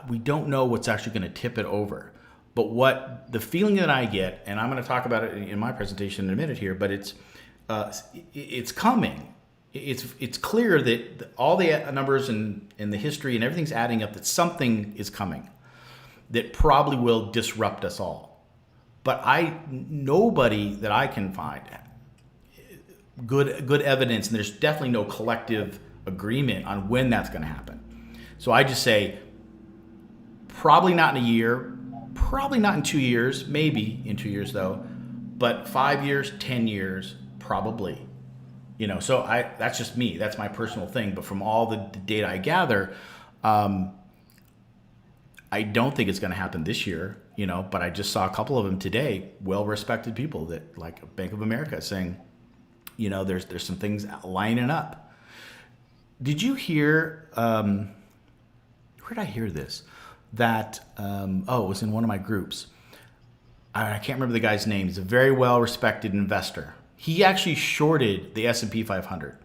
we don't know what's actually going to tip it over. But what the feeling that I get, and I'm going to talk about it in my presentation in a minute here, but it's coming. It's clear that all the numbers and the history and everything's adding up, that something is coming that probably will disrupt us all. But nobody that I can find good evidence, and there's definitely no collective agreement on when that's going to happen. So I just say, probably not in a year, probably not in 2 years, maybe in 2 years though, but 5 years, 10 years, probably. So that's just me. That's my personal thing. But from all the data I gather, I don't think it's going to happen this year, but I just saw a couple of them today, well-respected people that like Bank of America saying, there's some things lining up. Did you hear, where did I hear this? That, it was in one of my groups. I can't remember the guy's name. He's a very well-respected investor. He actually shorted the S&P 500.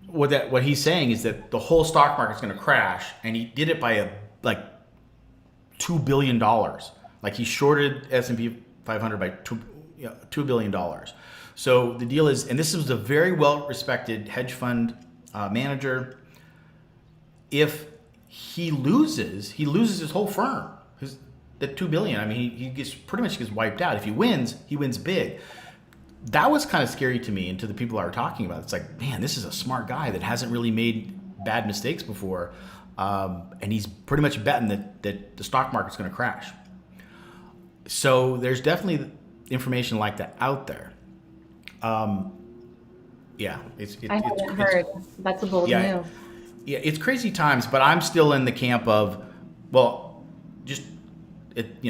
What he's saying is that the whole stock market's going to crash, and he did it by $2 billion. Like he shorted S&P 500 by $2 billion. So the deal is, and this was a very well-respected hedge fund manager. If he loses his whole firm. The $2 billion. I mean, he gets pretty much wiped out. If he wins big. That was kind of scary to me and to the people I were talking about. It's like, man, this is a smart guy that hasn't really made bad mistakes before. And he's pretty much betting that the stock market's going to crash. So there's definitely information like that out there. I haven't heard. That's a bold move. Yeah, it's crazy times, but I'm still in the camp of, well, just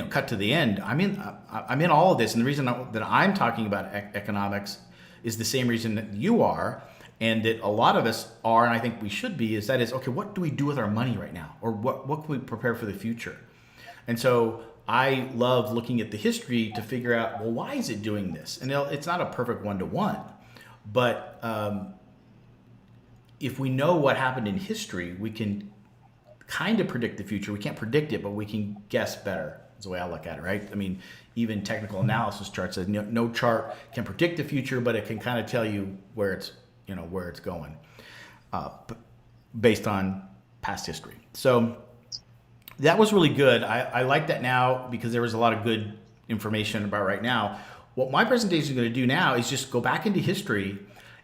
cut to the end. I'm in all of this, and the reason that I'm talking about economics is the same reason that you are, and that a lot of us are, and I think we should be. Okay, what do we do with our money right now, or what can we prepare for the future? And so I love looking at the history to figure out, well, why is it doing this? And it's not a perfect one-to-one, but if we know what happened in history, we can kind of predict the future. We can't predict it, but we can guess better. That's the way I look at it, right? I mean, even technical analysis charts says no chart can predict the future, but it can kind of tell you where it's going, based on past history. So that was really good. I like that now because there was a lot of good information about right now. What my presentation is going to do now is just go back into history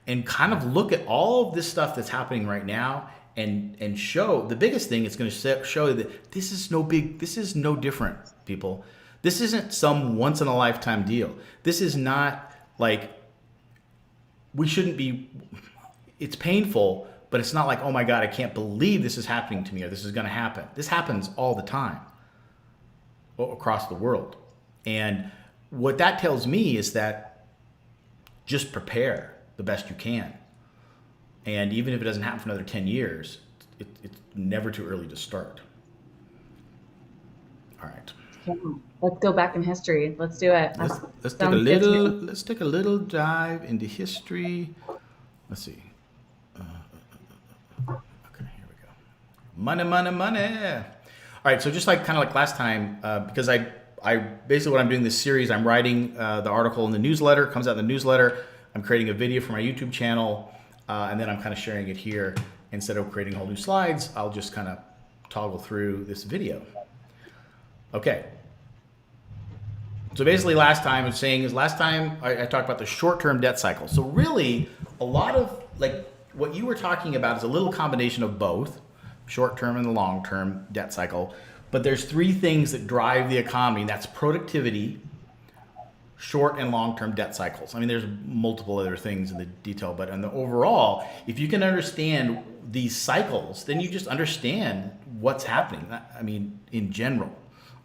and kind of look at all of this stuff that's happening right now, and show the biggest thing. It's going to show that this is no different, people. This isn't some once in a lifetime deal. This is not like, we shouldn't be, it's painful, but it's not like, oh my God, I can't believe this is happening to me, or this is going to happen. This happens all the time across the world. And what that tells me is that just prepare the best you can. And even if it doesn't happen for another 10 years, it's never too early to start. All right. Yeah. Let's go back in history. Let's do it. Let's take a little dive into history. Let's see. Okay, here we go. Money. All right, so just kind of like last time, because I basically what I'm doing this series, I'm writing the article in the newsletter, comes out in the newsletter. I'm creating a video for my YouTube channel, and then I'm kind of sharing it here. Instead of creating whole new slides, I'll just kind of toggle through this video. Okay. So basically last time I talked about the short-term debt cycle. So really a lot of like what you were talking about is a little combination of both, short-term and the long-term debt cycle. But there's three things that drive the economy, and that's productivity, short and long-term debt cycles. I mean, there's multiple other things in the detail, but in the overall, if you can understand these cycles, then you just understand what's happening. I mean, in general,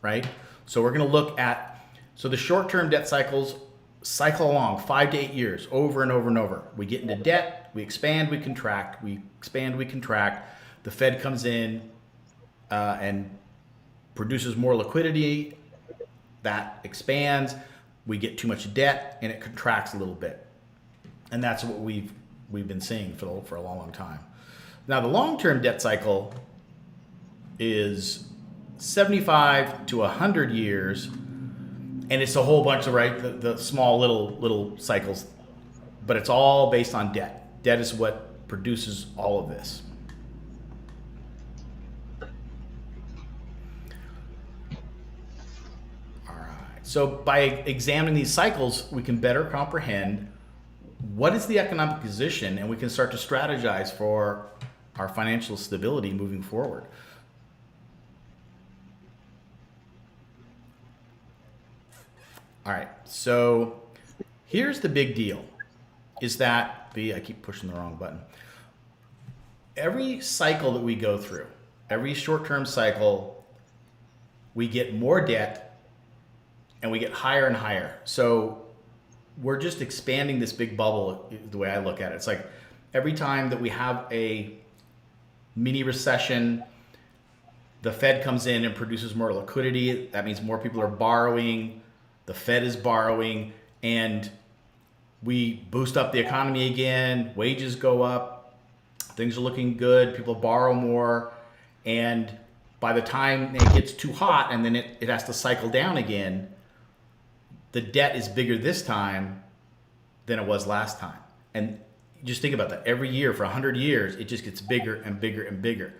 right? So we're going to look at, so the short-term debt cycles cycle along 5 to 8 years over and over and over. We get into debt, we expand, we contract, we expand, we contract. The Fed comes in and produces more liquidity, that expands, we get too much debt, and it contracts a little bit. And that's what we've been seeing for a long, long time. Now, the long-term debt cycle is 75 to 100 years, and it's a whole bunch of, right, the small little cycles, but it's all based on debt. Debt is what produces all of this. So by examining these cycles, we can better comprehend what is the economic position, and we can start to strategize for our financial stability moving forward. All right, so here's the big deal, is that I keep pushing the wrong button. Every cycle that we go through, every short-term cycle, we get more debt, and we get higher and higher. So we're just expanding this big bubble, the way I look at it. It's like every time that we have a mini recession, the Fed comes in and produces more liquidity. That means more people are borrowing, the Fed is borrowing, and we boost up the economy again, wages go up, things are looking good, people borrow more, and by the time it gets too hot and then it has to cycle down again, the debt is bigger this time than it was last time. And just think about that. Every year for 100 years, it just gets bigger and bigger and bigger.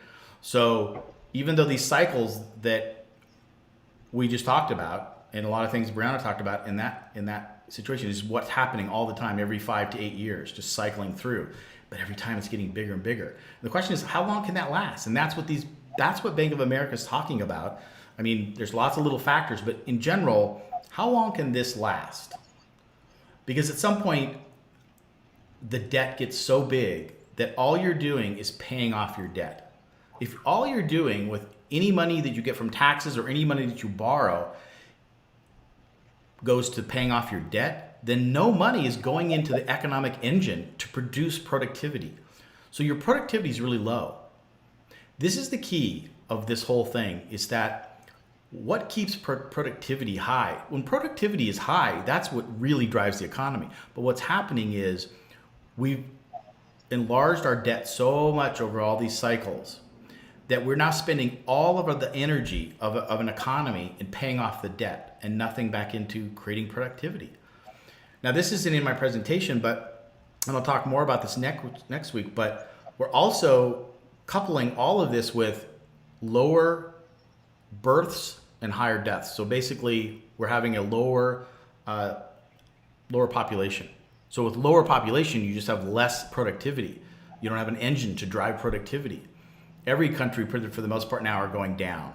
So even though these cycles that we just talked about, and a lot of things Brianna talked about in that situation, is what's happening all the time, every 5 to 8 years, just cycling through. But every time it's getting bigger and bigger. And the question is, how long can that last? And that's what Bank of America is talking about. I mean, there's lots of little factors, but in general, how long can this last? Because at some point, the debt gets so big that all you're doing is paying off your debt. If all you're doing with any money that you get from taxes or any money that you borrow goes to paying off your debt, then no money is going into the economic engine to produce productivity. So your productivity is really low. This is the key of this whole thing, is that what keeps productivity high? When productivity is high, that's what really drives the economy. But what's happening is we've enlarged our debt so much over all these cycles that we're now spending all of the energy of an economy in paying off the debt and nothing back into creating productivity. Now, this isn't in my presentation, and I'll talk more about this next week, but we're also coupling all of this with lower births and higher deaths. So basically, we're having a lower population. So with lower population, you just have less productivity. You don't have an engine to drive productivity. Every country, for the most part now, are going down.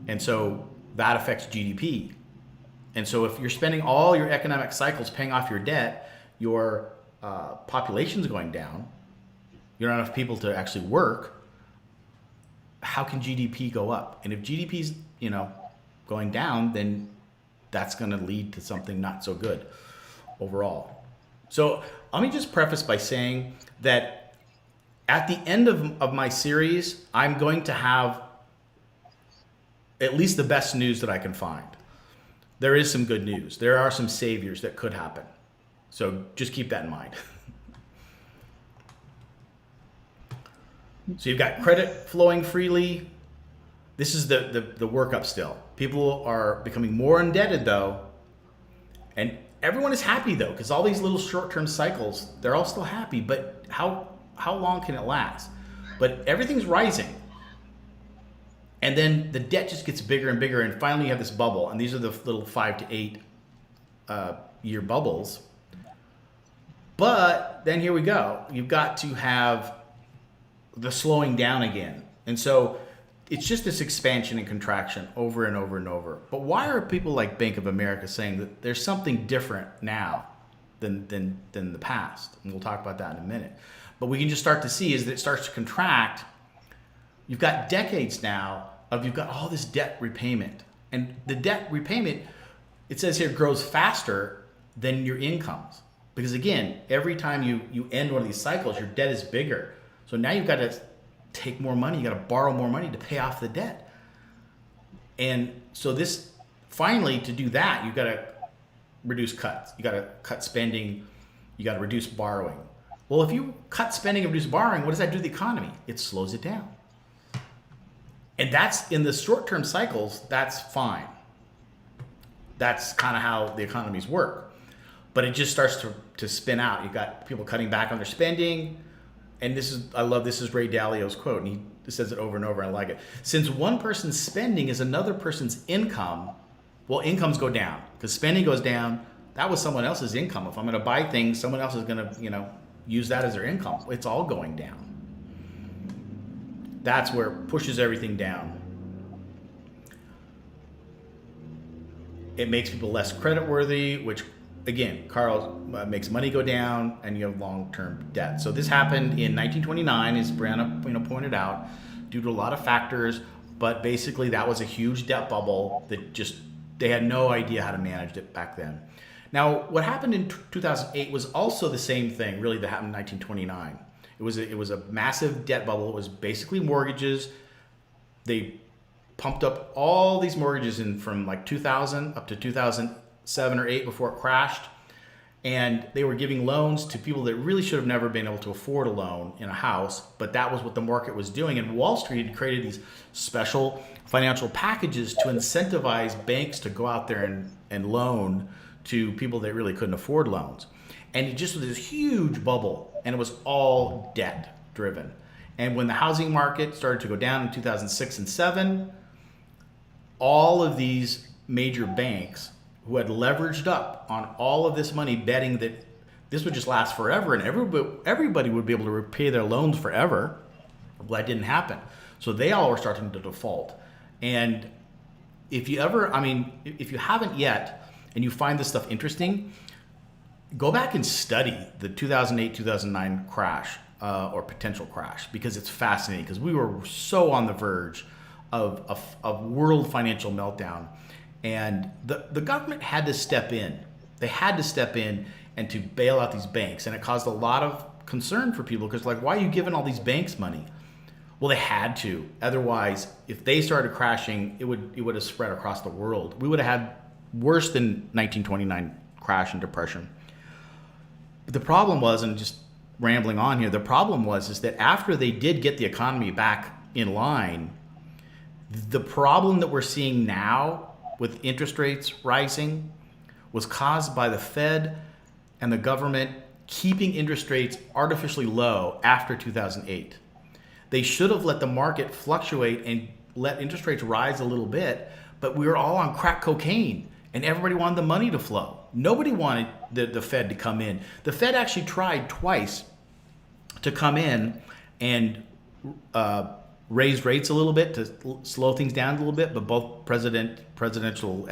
And so that affects GDP. And so if you're spending all your economic cycles paying off your debt, your population's going down, you don't have enough people to actually work, how can GDP go up? And if GDP's, going down, then that's going to lead to something not so good overall. So let me just preface by saying that at the end of my series, I'm going to have at least the best news that I can find. There is some good news. There are some saviors that could happen. So just keep that in mind. So you've got credit flowing freely. This is the workup still. People are becoming more indebted though, and everyone is happy though, because all these little short-term cycles, they're all still happy, but how long can it last? But everything's rising. And then the debt just gets bigger and bigger, and finally you have this bubble, and these are the little 5 to 8 year bubbles. But then here we go. You've got to have the slowing down again. And so it's just this expansion and contraction over and over and over. But why are people like Bank of America saying that there's something different now than the past? And we'll talk about that in a minute. But we can just start to see as it starts to contract, you've got decades now of you've got all this debt repayment. And the debt repayment, it says here, grows faster than your incomes. Because again, every time you end one of these cycles, your debt is bigger. So now you've got to take more money, you got to borrow more money to pay off the debt. And so this, finally, to do that, you've got to reduce cuts. You got to cut spending, you got to reduce borrowing. Well, if you cut spending and reduce borrowing, what does that do to the economy? It slows it down. And that's, in the short-term cycles, that's fine. That's kind of how the economies work. But it just starts to spin out. You've got people cutting back on their spending. And this is Ray Dalio's quote, and he says it over and over, and I like it. Since one person's spending is another person's income, well, incomes go down. Because spending goes down, that was someone else's income. If I'm going to buy things, someone else is going to, use that as their income. It's all going down. That's where it pushes everything down. It makes people less creditworthy, which, again, Carl, makes money go down, and you have long-term debt. So this happened in 1929, as Brianna pointed out, due to a lot of factors. But basically, that was a huge debt bubble that just they had no idea how to manage it back then. Now, what happened in 2008 was also the same thing, really, that happened in 1929. It was a massive debt bubble. It was basically mortgages. They pumped up all these mortgages in from like 2000 up to 2007 or 8 before it crashed. And they were giving loans to people that really should have never been able to afford a loan in a house, but that was what the market was doing. And Wall Street had created these special financial packages to incentivize banks to go out there and loan to people that really couldn't afford loans. And it just was this huge bubble, and it was all debt driven. And when the housing market started to go down in 2006 and 7, all of these major banks who had leveraged up on all of this money, betting that this would just last forever and everybody would be able to repay their loans forever, well, that didn't happen. So they all were starting to default. And if you haven't yet, and you find this stuff interesting, go back and study the 2008-2009 crash or potential crash, because it's fascinating, because we were so on the verge of world financial meltdown. And the government had to step in. They had to step in and to bail out these banks. And it caused a lot of concern for people, because why are you giving all these banks money? Well, they had to. Otherwise, if they started crashing, it would have spread across the world. We would have had worse than 1929 crash and depression. But the problem was, and just rambling on here, the problem was that after they did get the economy back in line, the problem that we're seeing now with interest rates rising was caused by the Fed and the government keeping interest rates artificially low after 2008. They should have let the market fluctuate and let interest rates rise a little bit, but we were all on crack cocaine, and everybody wanted the money to flow. Nobody wanted the Fed to come in. The Fed actually tried twice to come in and raise rates a little bit to slow things down a little bit, but both presidential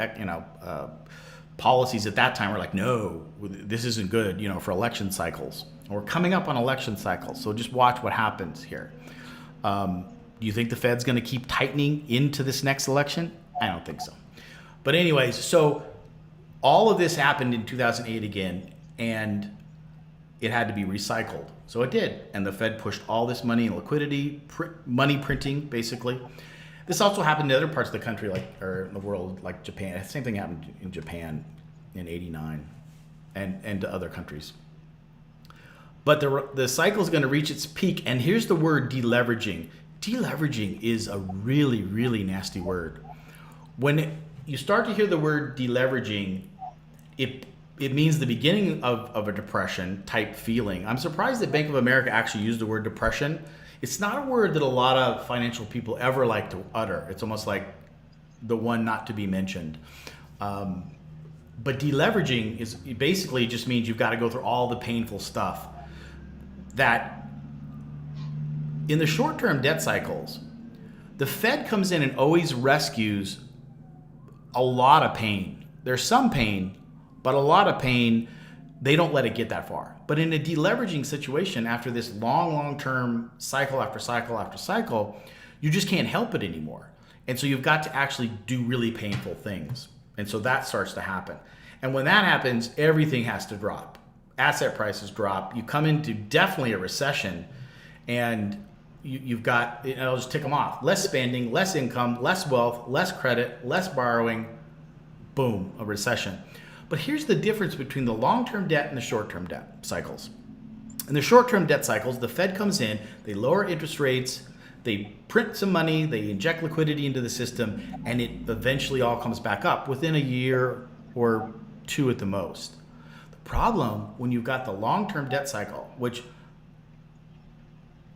policies at that time were like, no, this isn't good, for election cycles. We're coming up on election cycles, so just watch what happens here. Do you think the Fed's going to keep tightening into this next election? I don't think so. But anyways, so all of this happened in 2008 again, and it had to be recycled. So it did. And the Fed pushed all this money in liquidity, money printing, basically. This also happened in other parts of the country, or in the world, like Japan. The same thing happened in Japan in '89 and to other countries. But the cycle is going to reach its peak. And here's the word deleveraging. Deleveraging is a really, really nasty word. When you start to hear the word deleveraging, it means the beginning of a depression type feeling. I'm surprised that Bank of America actually used the word depression. It's not a word that a lot of financial people ever like to utter. It's almost like the one not to be mentioned. But deleveraging is basically just means you've got to go through all the painful stuff that in the short-term debt cycles, the Fed comes in and always rescues a lot of pain. There's some pain, but a lot of pain, they don't let it get that far. But in a deleveraging situation, after this long-term cycle after cycle after cycle, you just can't help it anymore. And so you've got to actually do really painful things. And so that starts to happen. And when that happens, everything has to drop. Asset prices drop. You come into definitely a recession, and you've got, and I'll just tick them off, less spending, less income, less wealth, less credit, less borrowing, boom, a recession. But here's the difference between the long-term debt and the short-term debt cycles. In the short-term debt cycles, the Fed comes in, they lower interest rates, they print some money, they inject liquidity into the system, and it eventually all comes back up within a year or two at the most. The problem when you've got the long-term debt cycle, which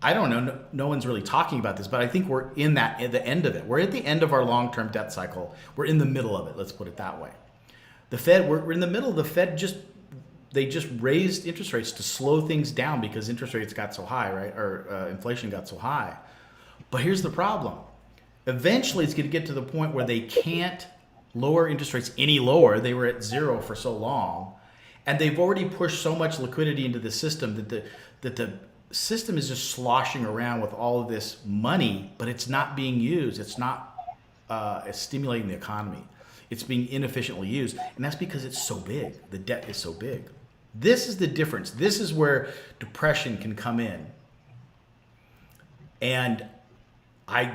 I don't know, no one's really talking about this, but I think we're in that at the end of it. We're at the end of our long-term debt cycle. We're in the middle of it, let's put it that way. The Fed, we're in the middle. The Fed they just raised interest rates to slow things down because interest rates got so high, right? Or inflation got so high. But here's the problem. Eventually, it's going to get to the point where they can't lower interest rates any lower. They were at zero for so long, and they've already pushed so much liquidity into the system that the system is just sloshing around with all of this money, but it's not being used. It's not stimulating the economy. It's being inefficiently used, and that's because it's so big. The debt is so big. This is the difference. This is where depression can come in. And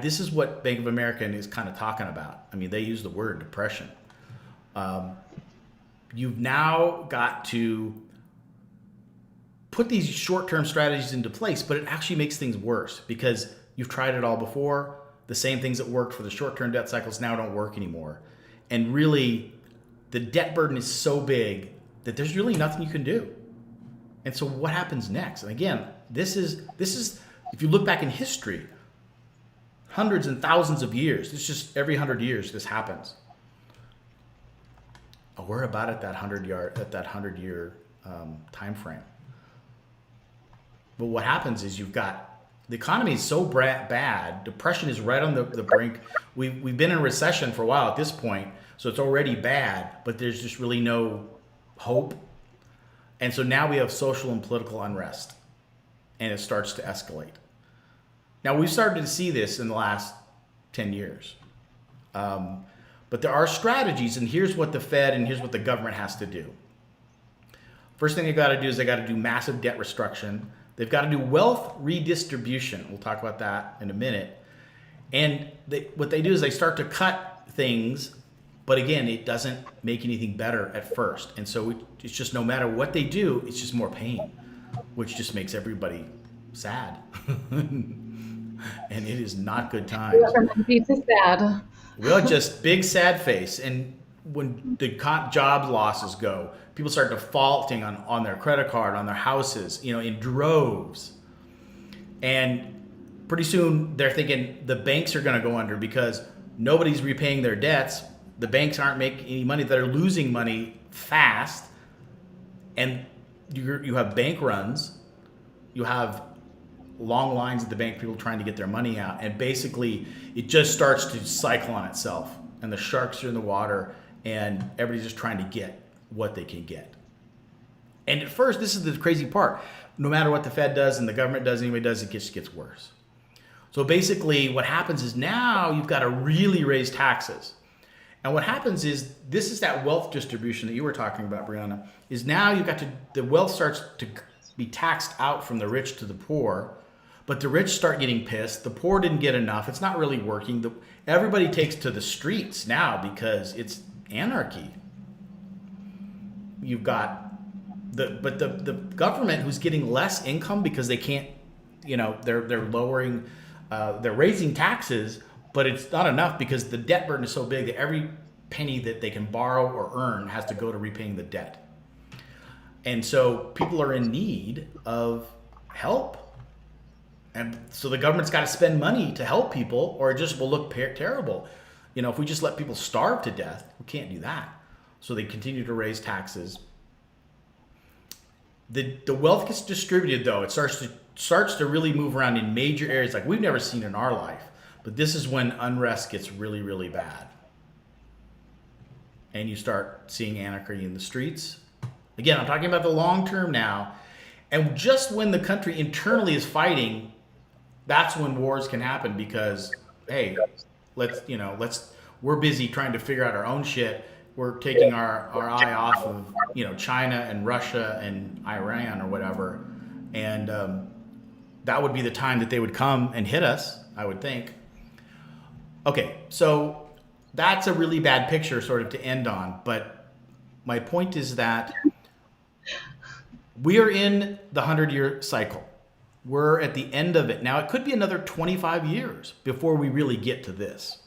this is what Bank of America is kind of talking about. I mean, they use the word depression. You've now got to put these short-term strategies into place, but it actually makes things worse because you've tried it all before. The same things that worked for the short-term debt cycles now don't work anymore. And really, the debt burden is so big that there's really nothing you can do. And so what happens next? And again, this is if you look back in history, hundreds and thousands of years, it's just every 100 years this happens. We're about at that 100-year time frame. But what happens is you've got the economy is so bad. Depression is right on the brink. We've been in recession for a while at this point, so it's already bad, but there's just really no hope. And so now we have social and political unrest, and it starts to escalate. Now, we've started to see this in the last 10 years. But there are strategies, and here's what the Fed and here's what the government has to do. First thing they got to do is they got to do massive debt restriction. They've got to do wealth redistribution. We'll talk about that in a minute. And what they do is they start to cut things, but again, it doesn't make anything better at first. And so it's just no matter what they do, it's just more pain, which just makes everybody sad. And it is not good times. Pizza sad. Well, just big sad face. And when the job losses go, people start defaulting on their credit card, on their houses, in droves. And pretty soon they're thinking the banks are going to go under because nobody's repaying their debts. The banks aren't making any money. They're losing money fast. And you have bank runs. You have long lines at the bank, people trying to get their money out. And basically it just starts to cycle on itself. And the sharks are in the water and everybody's just trying to get what they can get. And at first, this is the crazy part. No matter what the Fed does and the government does, anybody does, it just gets worse. So basically what happens is now you've got to really raise taxes. And what happens is, this is that wealth distribution that you were talking about, Brianna, is now you've got the wealth starts to be taxed out from the rich to the poor, but the rich start getting pissed. The poor didn't get enough. It's not really working. Everybody takes to the streets now because it's anarchy. You've got the government who's getting less income because they can't, they're lowering, they're raising taxes, But it's not enough because the debt burden is so big that every penny that they can borrow or earn has to go to repaying the debt. And so people are in need of help. And so the government's got to spend money to help people, or it just will look terrible. If we just let people starve to death, we can't do that. So they continue to raise taxes. The wealth gets distributed, though. It starts to really move around in major areas like we've never seen in our life. But this is when unrest gets really, really bad. And you start seeing anarchy in the streets. Again, I'm talking about the long term now. And just when the country internally is fighting, that's when wars can happen because, hey, we're busy trying to figure out our own shit. We're taking our eye off of, China and Russia and Iran or whatever. And that would be the time that they would come and hit us, I would think. Okay, so that's a really bad picture sort of to end on. But my point is that we are in the 100-year cycle. We're at the end of it. Now, it could be another 25 years before we really get to this.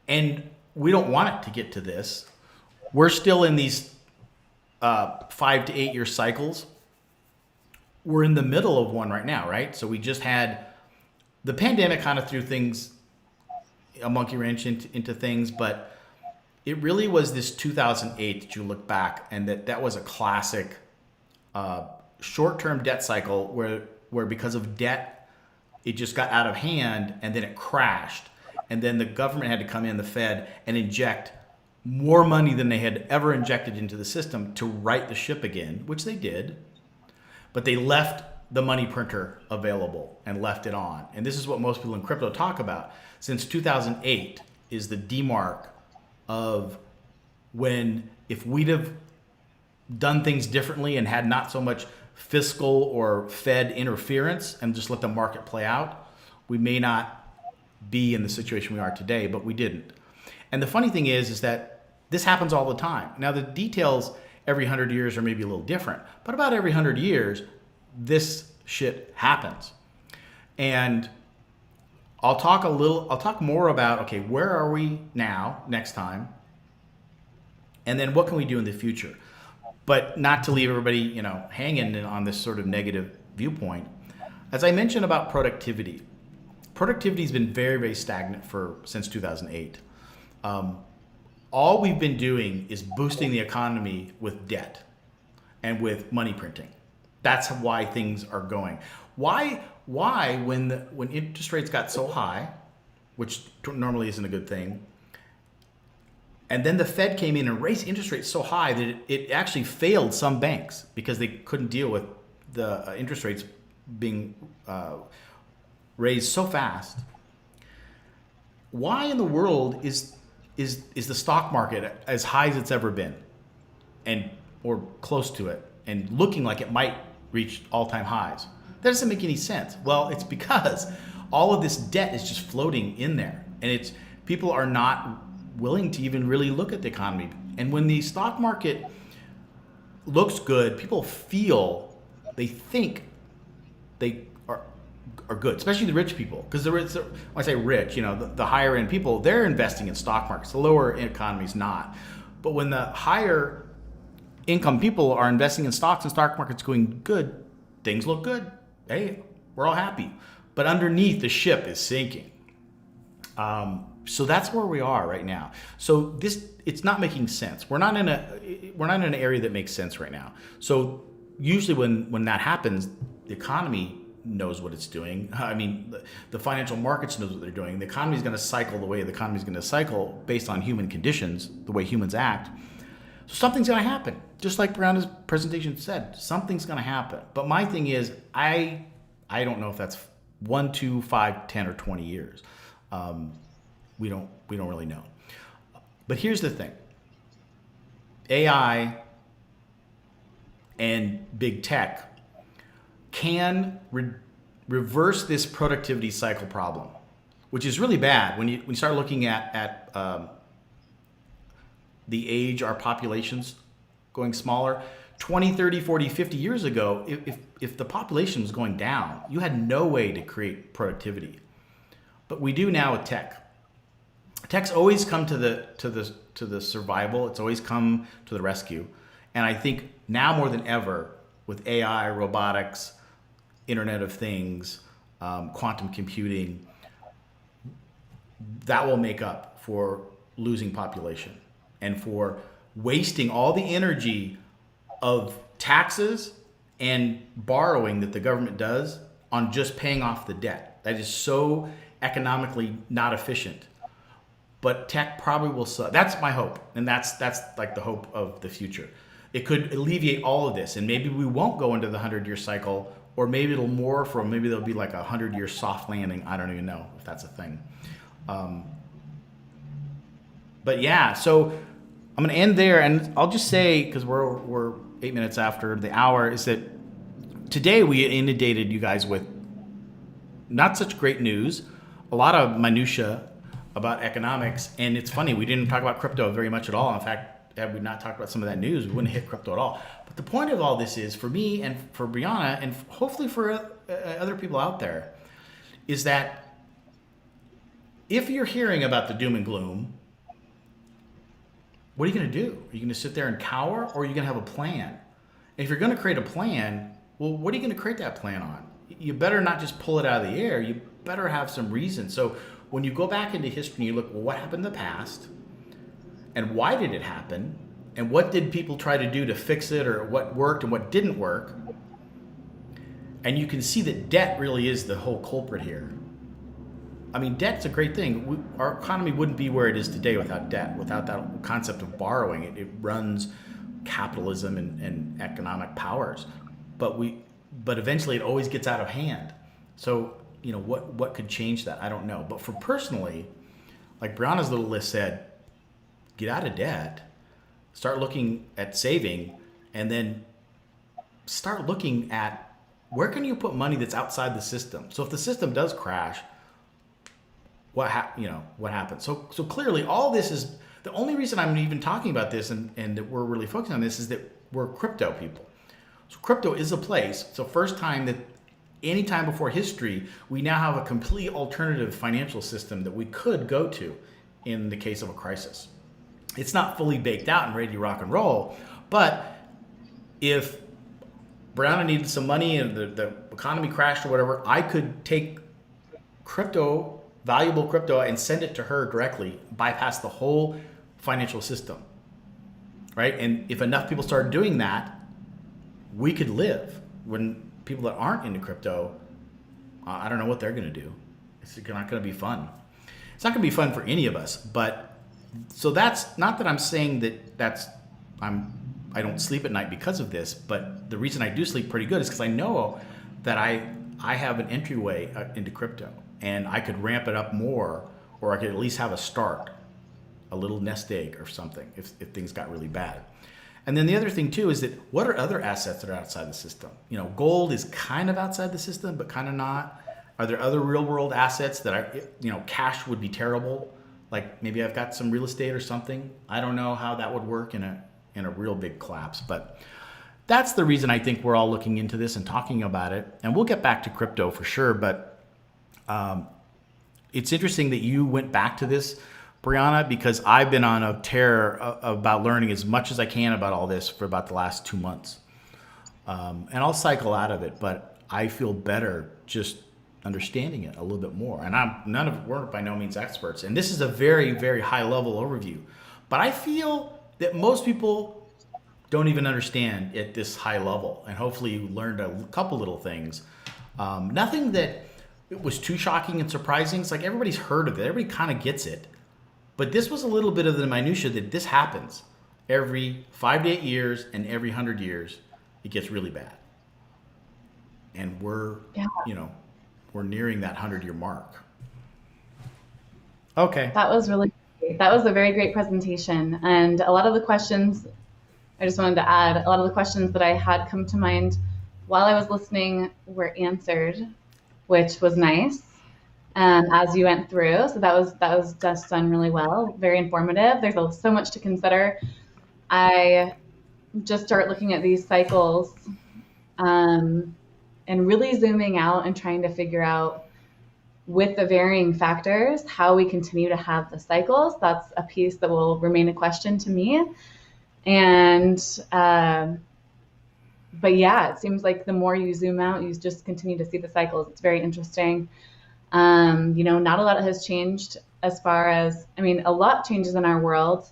And we don't want it to get to this. We're still in these 5 to 8 year cycles. We're in the middle of one right now, right? So we just had the pandemic kind of threw things, a monkey wrench into things, but it really was this 2008 that you look back and that was a classic short-term debt cycle where because of debt, it just got out of hand and then it crashed. And then the government had to come in, the Fed, and inject more money than they had ever injected into the system to right the ship again, which they did. But they left the money printer available and left it on. And this is what most people in crypto talk about. Since 2008 is the demark of when, if we'd have done things differently and had not so much fiscal or Fed interference and just let the market play out, we may not be in the situation we are today, but we didn't. And the funny thing is that this happens all the time. Now, the details every 100 years are maybe a little different, but about every 100 years, this shit happens. And I'll talk more about, okay, where are we now, next time? And then what can we do in the future? But not to leave everybody, hanging on this sort of negative viewpoint. As I mentioned about productivity has been very, very stagnant since 2008. All we've been doing is boosting the economy with debt and with money printing. That's why things are going. Why when interest rates got so high, which normally isn't a good thing, and then the Fed came in and raised interest rates so high that it actually failed some banks because they couldn't deal with the interest rates being raised so fast. Why in the world is the stock market as high as it's ever been, or close to it, and looking like it might reach all-time highs? That doesn't make any sense. Well, it's because all of this debt is just floating in there, and people are not willing to even really look at the economy. And when the stock market looks good, people think they are good, especially the rich people. Because when I say rich, the higher end people, they're investing in stock markets. The lower economy's not. But when the higher income people are investing in stocks and stock markets going good, things look good. Hey, we're all happy. But underneath, the ship is sinking. So that's where we are right now. So it's not making sense. We're not in an area that makes sense right now. So usually when that happens, the economy knows what it's doing. I mean, the financial markets knows what they're doing. The economy is going to cycle the way the economy is going to cycle based on human conditions, the way humans act. So something's going to happen. Just like Brianna's presentation said, something's going to happen. But my thing is, I don't know if that's 1, 2, 5, 10, or 20 years. We don't really know. But here's the thing. AI and big tech can reverse this productivity cycle problem, which is really bad when you start looking at the age our population's going smaller. 20, 30, 40, 50 years ago, if the population was going down, you had no way to create productivity. But we do now with tech. tech's always come to the survival. It's always come to the rescue. And I think now more than ever, with AI, robotics, Internet of Things, quantum computing, that will make up for losing population and for wasting all the energy of taxes and borrowing that the government does on just paying off the debt. That is so economically not efficient. But tech probably will suck. That's my hope, and that's like the hope of the future. It could alleviate all of this, and maybe we won't go into the 100-year cycle, or maybe it'll morph, or maybe there'll be like a 100-year soft landing. I don't even know if that's a thing. But yeah, so I'm going to end there, and I'll just say, because we're 8 minutes after the hour, is that today we inundated you guys with not such great news, a lot of minutia about economics, and it's funny, we didn't talk about crypto very much at all. In fact, had we not talked about some of that news, we wouldn't hit crypto at all. But the point of all this is, for me and for Brianna, and hopefully for other people out there, is that if you're hearing about the doom and gloom, what are you going to do? Are you going to sit there and cower, or are you going to have a plan? And if you're going to create a plan, well, what are you going to create that plan on? You better not just pull it out of the air. You better have some reason. So when you go back into history and you look, well, what happened in the past? And why did it happen? And what did people try to do to fix it, or what worked and what didn't work? And you can see that debt really is the whole culprit here. I mean, debt's a great thing. Our economy wouldn't be where it is today without debt, without that concept of borrowing. It runs capitalism and economic powers. But eventually it always gets out of hand. So, you know, what could change that? I don't know. But for personally, like Brianna's little list said, get out of debt, start looking at saving, and then start looking at where can you put money that's outside the system. So if the system does crash, what happens? So clearly all this is, the only reason I'm even talking about this and that we're really focusing on this is that we're crypto people. So crypto is a place. It's the first time that any time before history, we now have a complete alternative financial system that we could go to in the case of a crisis. It's not fully baked out and ready to rock and roll, but if Brianna needed some money and the economy crashed or whatever, I could take crypto, valuable crypto, and send it to her directly, bypass the whole financial system, right? And if enough people started doing that, we could live. When people that aren't into crypto, I don't know what they're going to do. It's not going to be fun. It's not going to be fun for any of us. But so that's not that I'm saying that I don't sleep at night because of this, but the reason I do sleep pretty good is because I know that I have an entryway into crypto, and I could ramp it up more, or I could at least have a start, a little nest egg or something if things got really bad. And then the other thing too is that what are other assets that are outside the system? You know, gold is kind of outside the system, but kind of not. Are there other real world assets that cash would be terrible? Like maybe I've got some real estate or something. I don't know how that would work in a real big collapse, but that's the reason I think we're all looking into this and talking about it. And we'll get back to crypto for sure, but it's interesting that you went back to this, Brianna, because I've been on a tear about learning as much as I can about all this for about the last 2 months. And I'll cycle out of it, but I feel better just understanding it a little bit more. And we're by no means experts. And this is a very, very high level overview. But I feel that most people don't even understand at this high level. And hopefully you learned a couple little things. Nothing that it was too shocking and surprising. It's like everybody's heard of it. Everybody kind of gets it. But this was a little bit of the minutia that this happens every 5 to 8 years, and every 100 years it gets really bad. And we're nearing that 100-year mark. Okay. That was really great. That was a very great presentation. And a lot of the questions, I just wanted to add, a lot of the questions that I had come to mind while I was listening were answered, which was nice. As you went through. So that was just done really well, very informative. There's so much to consider. I just start looking at these cycles and really zooming out and trying to figure out with the varying factors, how we continue to have the cycles, that's a piece that will remain a question to me. And, but yeah, it seems like the more you zoom out, you just continue to see the cycles. It's very interesting. Not a lot has changed as far as, I mean, a lot changes in our world.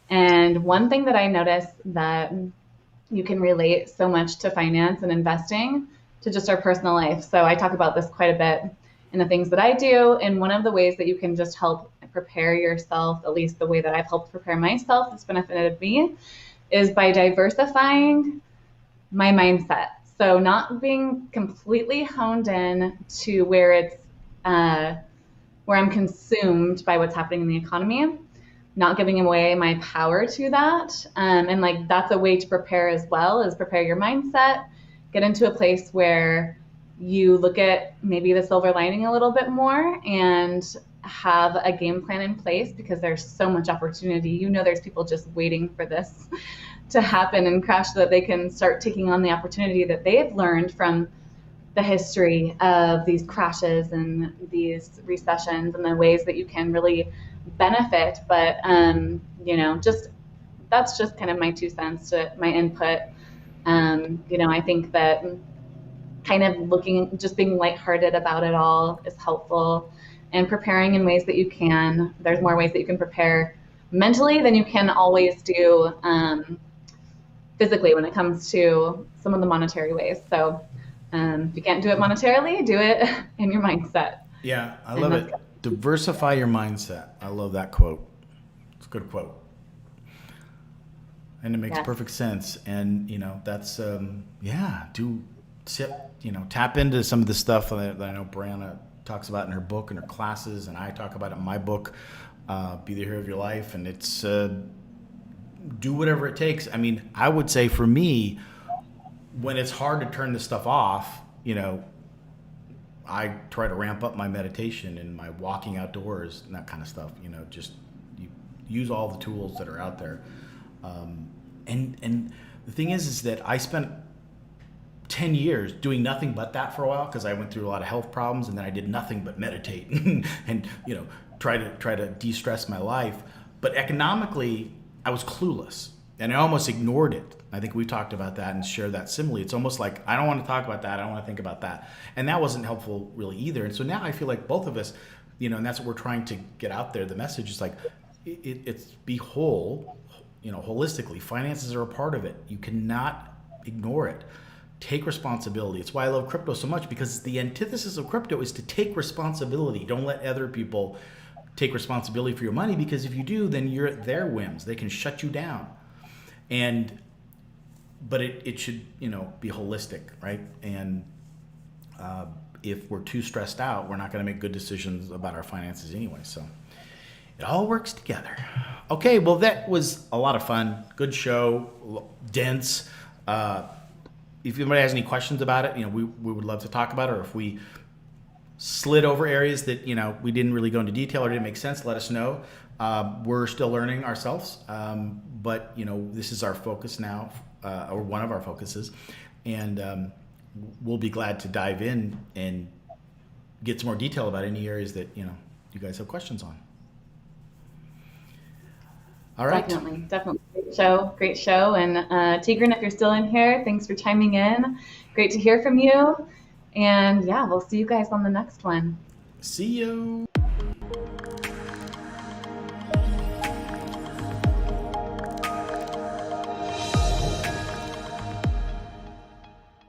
And one thing that I notice that you can relate so much to finance and investing to just our personal life. So I talk about this quite a bit in the things that I do. And one of the ways that you can just help prepare yourself, at least the way that I've helped prepare myself, that's benefited me, is by diversifying my mindset. So not being completely honed in to where where I'm consumed by what's happening in the economy, not giving away my power to that. And like that's a way to prepare as well, is prepare your mindset, get into a place where you look at maybe the silver lining a little bit more and have a game plan in place, because there's so much opportunity. There's people just waiting for this to happen and crash so that they can start taking on the opportunity that they've learned from the history of these crashes and these recessions and the ways that you can really benefit. But, just that's just kind of my 2 cents to my input. I think that kind of just being lighthearted about it all is helpful, and preparing in ways that you can. There's more ways that you can prepare mentally than you can always do physically when it comes to some of the monetary ways. So if you can't do it monetarily, do it in your mindset. Yeah, I love it. Diversify your mindset. I love that quote. It's a good quote. And it makes perfect sense. And, that's, tap into some of the stuff that I know Brianna talks about in her book and her classes, and I talk about it in my book, Be the Hero of Your Life. And it's do whatever it takes. I mean, I would say for me, when it's hard to turn this stuff off, I try to ramp up my meditation and my walking outdoors and that kind of stuff. Just you use all the tools that are out there. And the thing is that I spent 10 years doing nothing but that for a while, because I went through a lot of health problems, and then I did nothing but meditate and try to de-stress my life. But economically, I was clueless, and I almost ignored it. I think we talked about that and shared that similarly. It's almost like, I don't want to talk about that. I don't want to think about that. And that wasn't helpful really either. And so now I feel like both of us, and that's what we're trying to get out there. The message is like, it's be whole, holistically. Finances are a part of it. You cannot ignore it. Take responsibility. It's why I love crypto so much, because the antithesis of crypto is to take responsibility. Don't let other people take responsibility for your money, because if you do, then you're at their whims. They can shut you down. But it should, be holistic, right? And if we're too stressed out, we're not going to make good decisions about our finances anyway. So it all works together. Okay, well, that was a lot of fun. Good show, dense. If anybody has any questions about it, we would love to talk about it. Or if we slid over areas that, we didn't really go into detail or didn't make sense, let us know. We're still learning ourselves, but this is our focus now, or one of our focuses, and we'll be glad to dive in and get some more detail about any areas that you guys have questions on. All right. Definitely. Great show. And Tigran, if you're still in here, thanks for chiming in. Great to hear from you. And yeah, we'll see you guys on the next one. See you.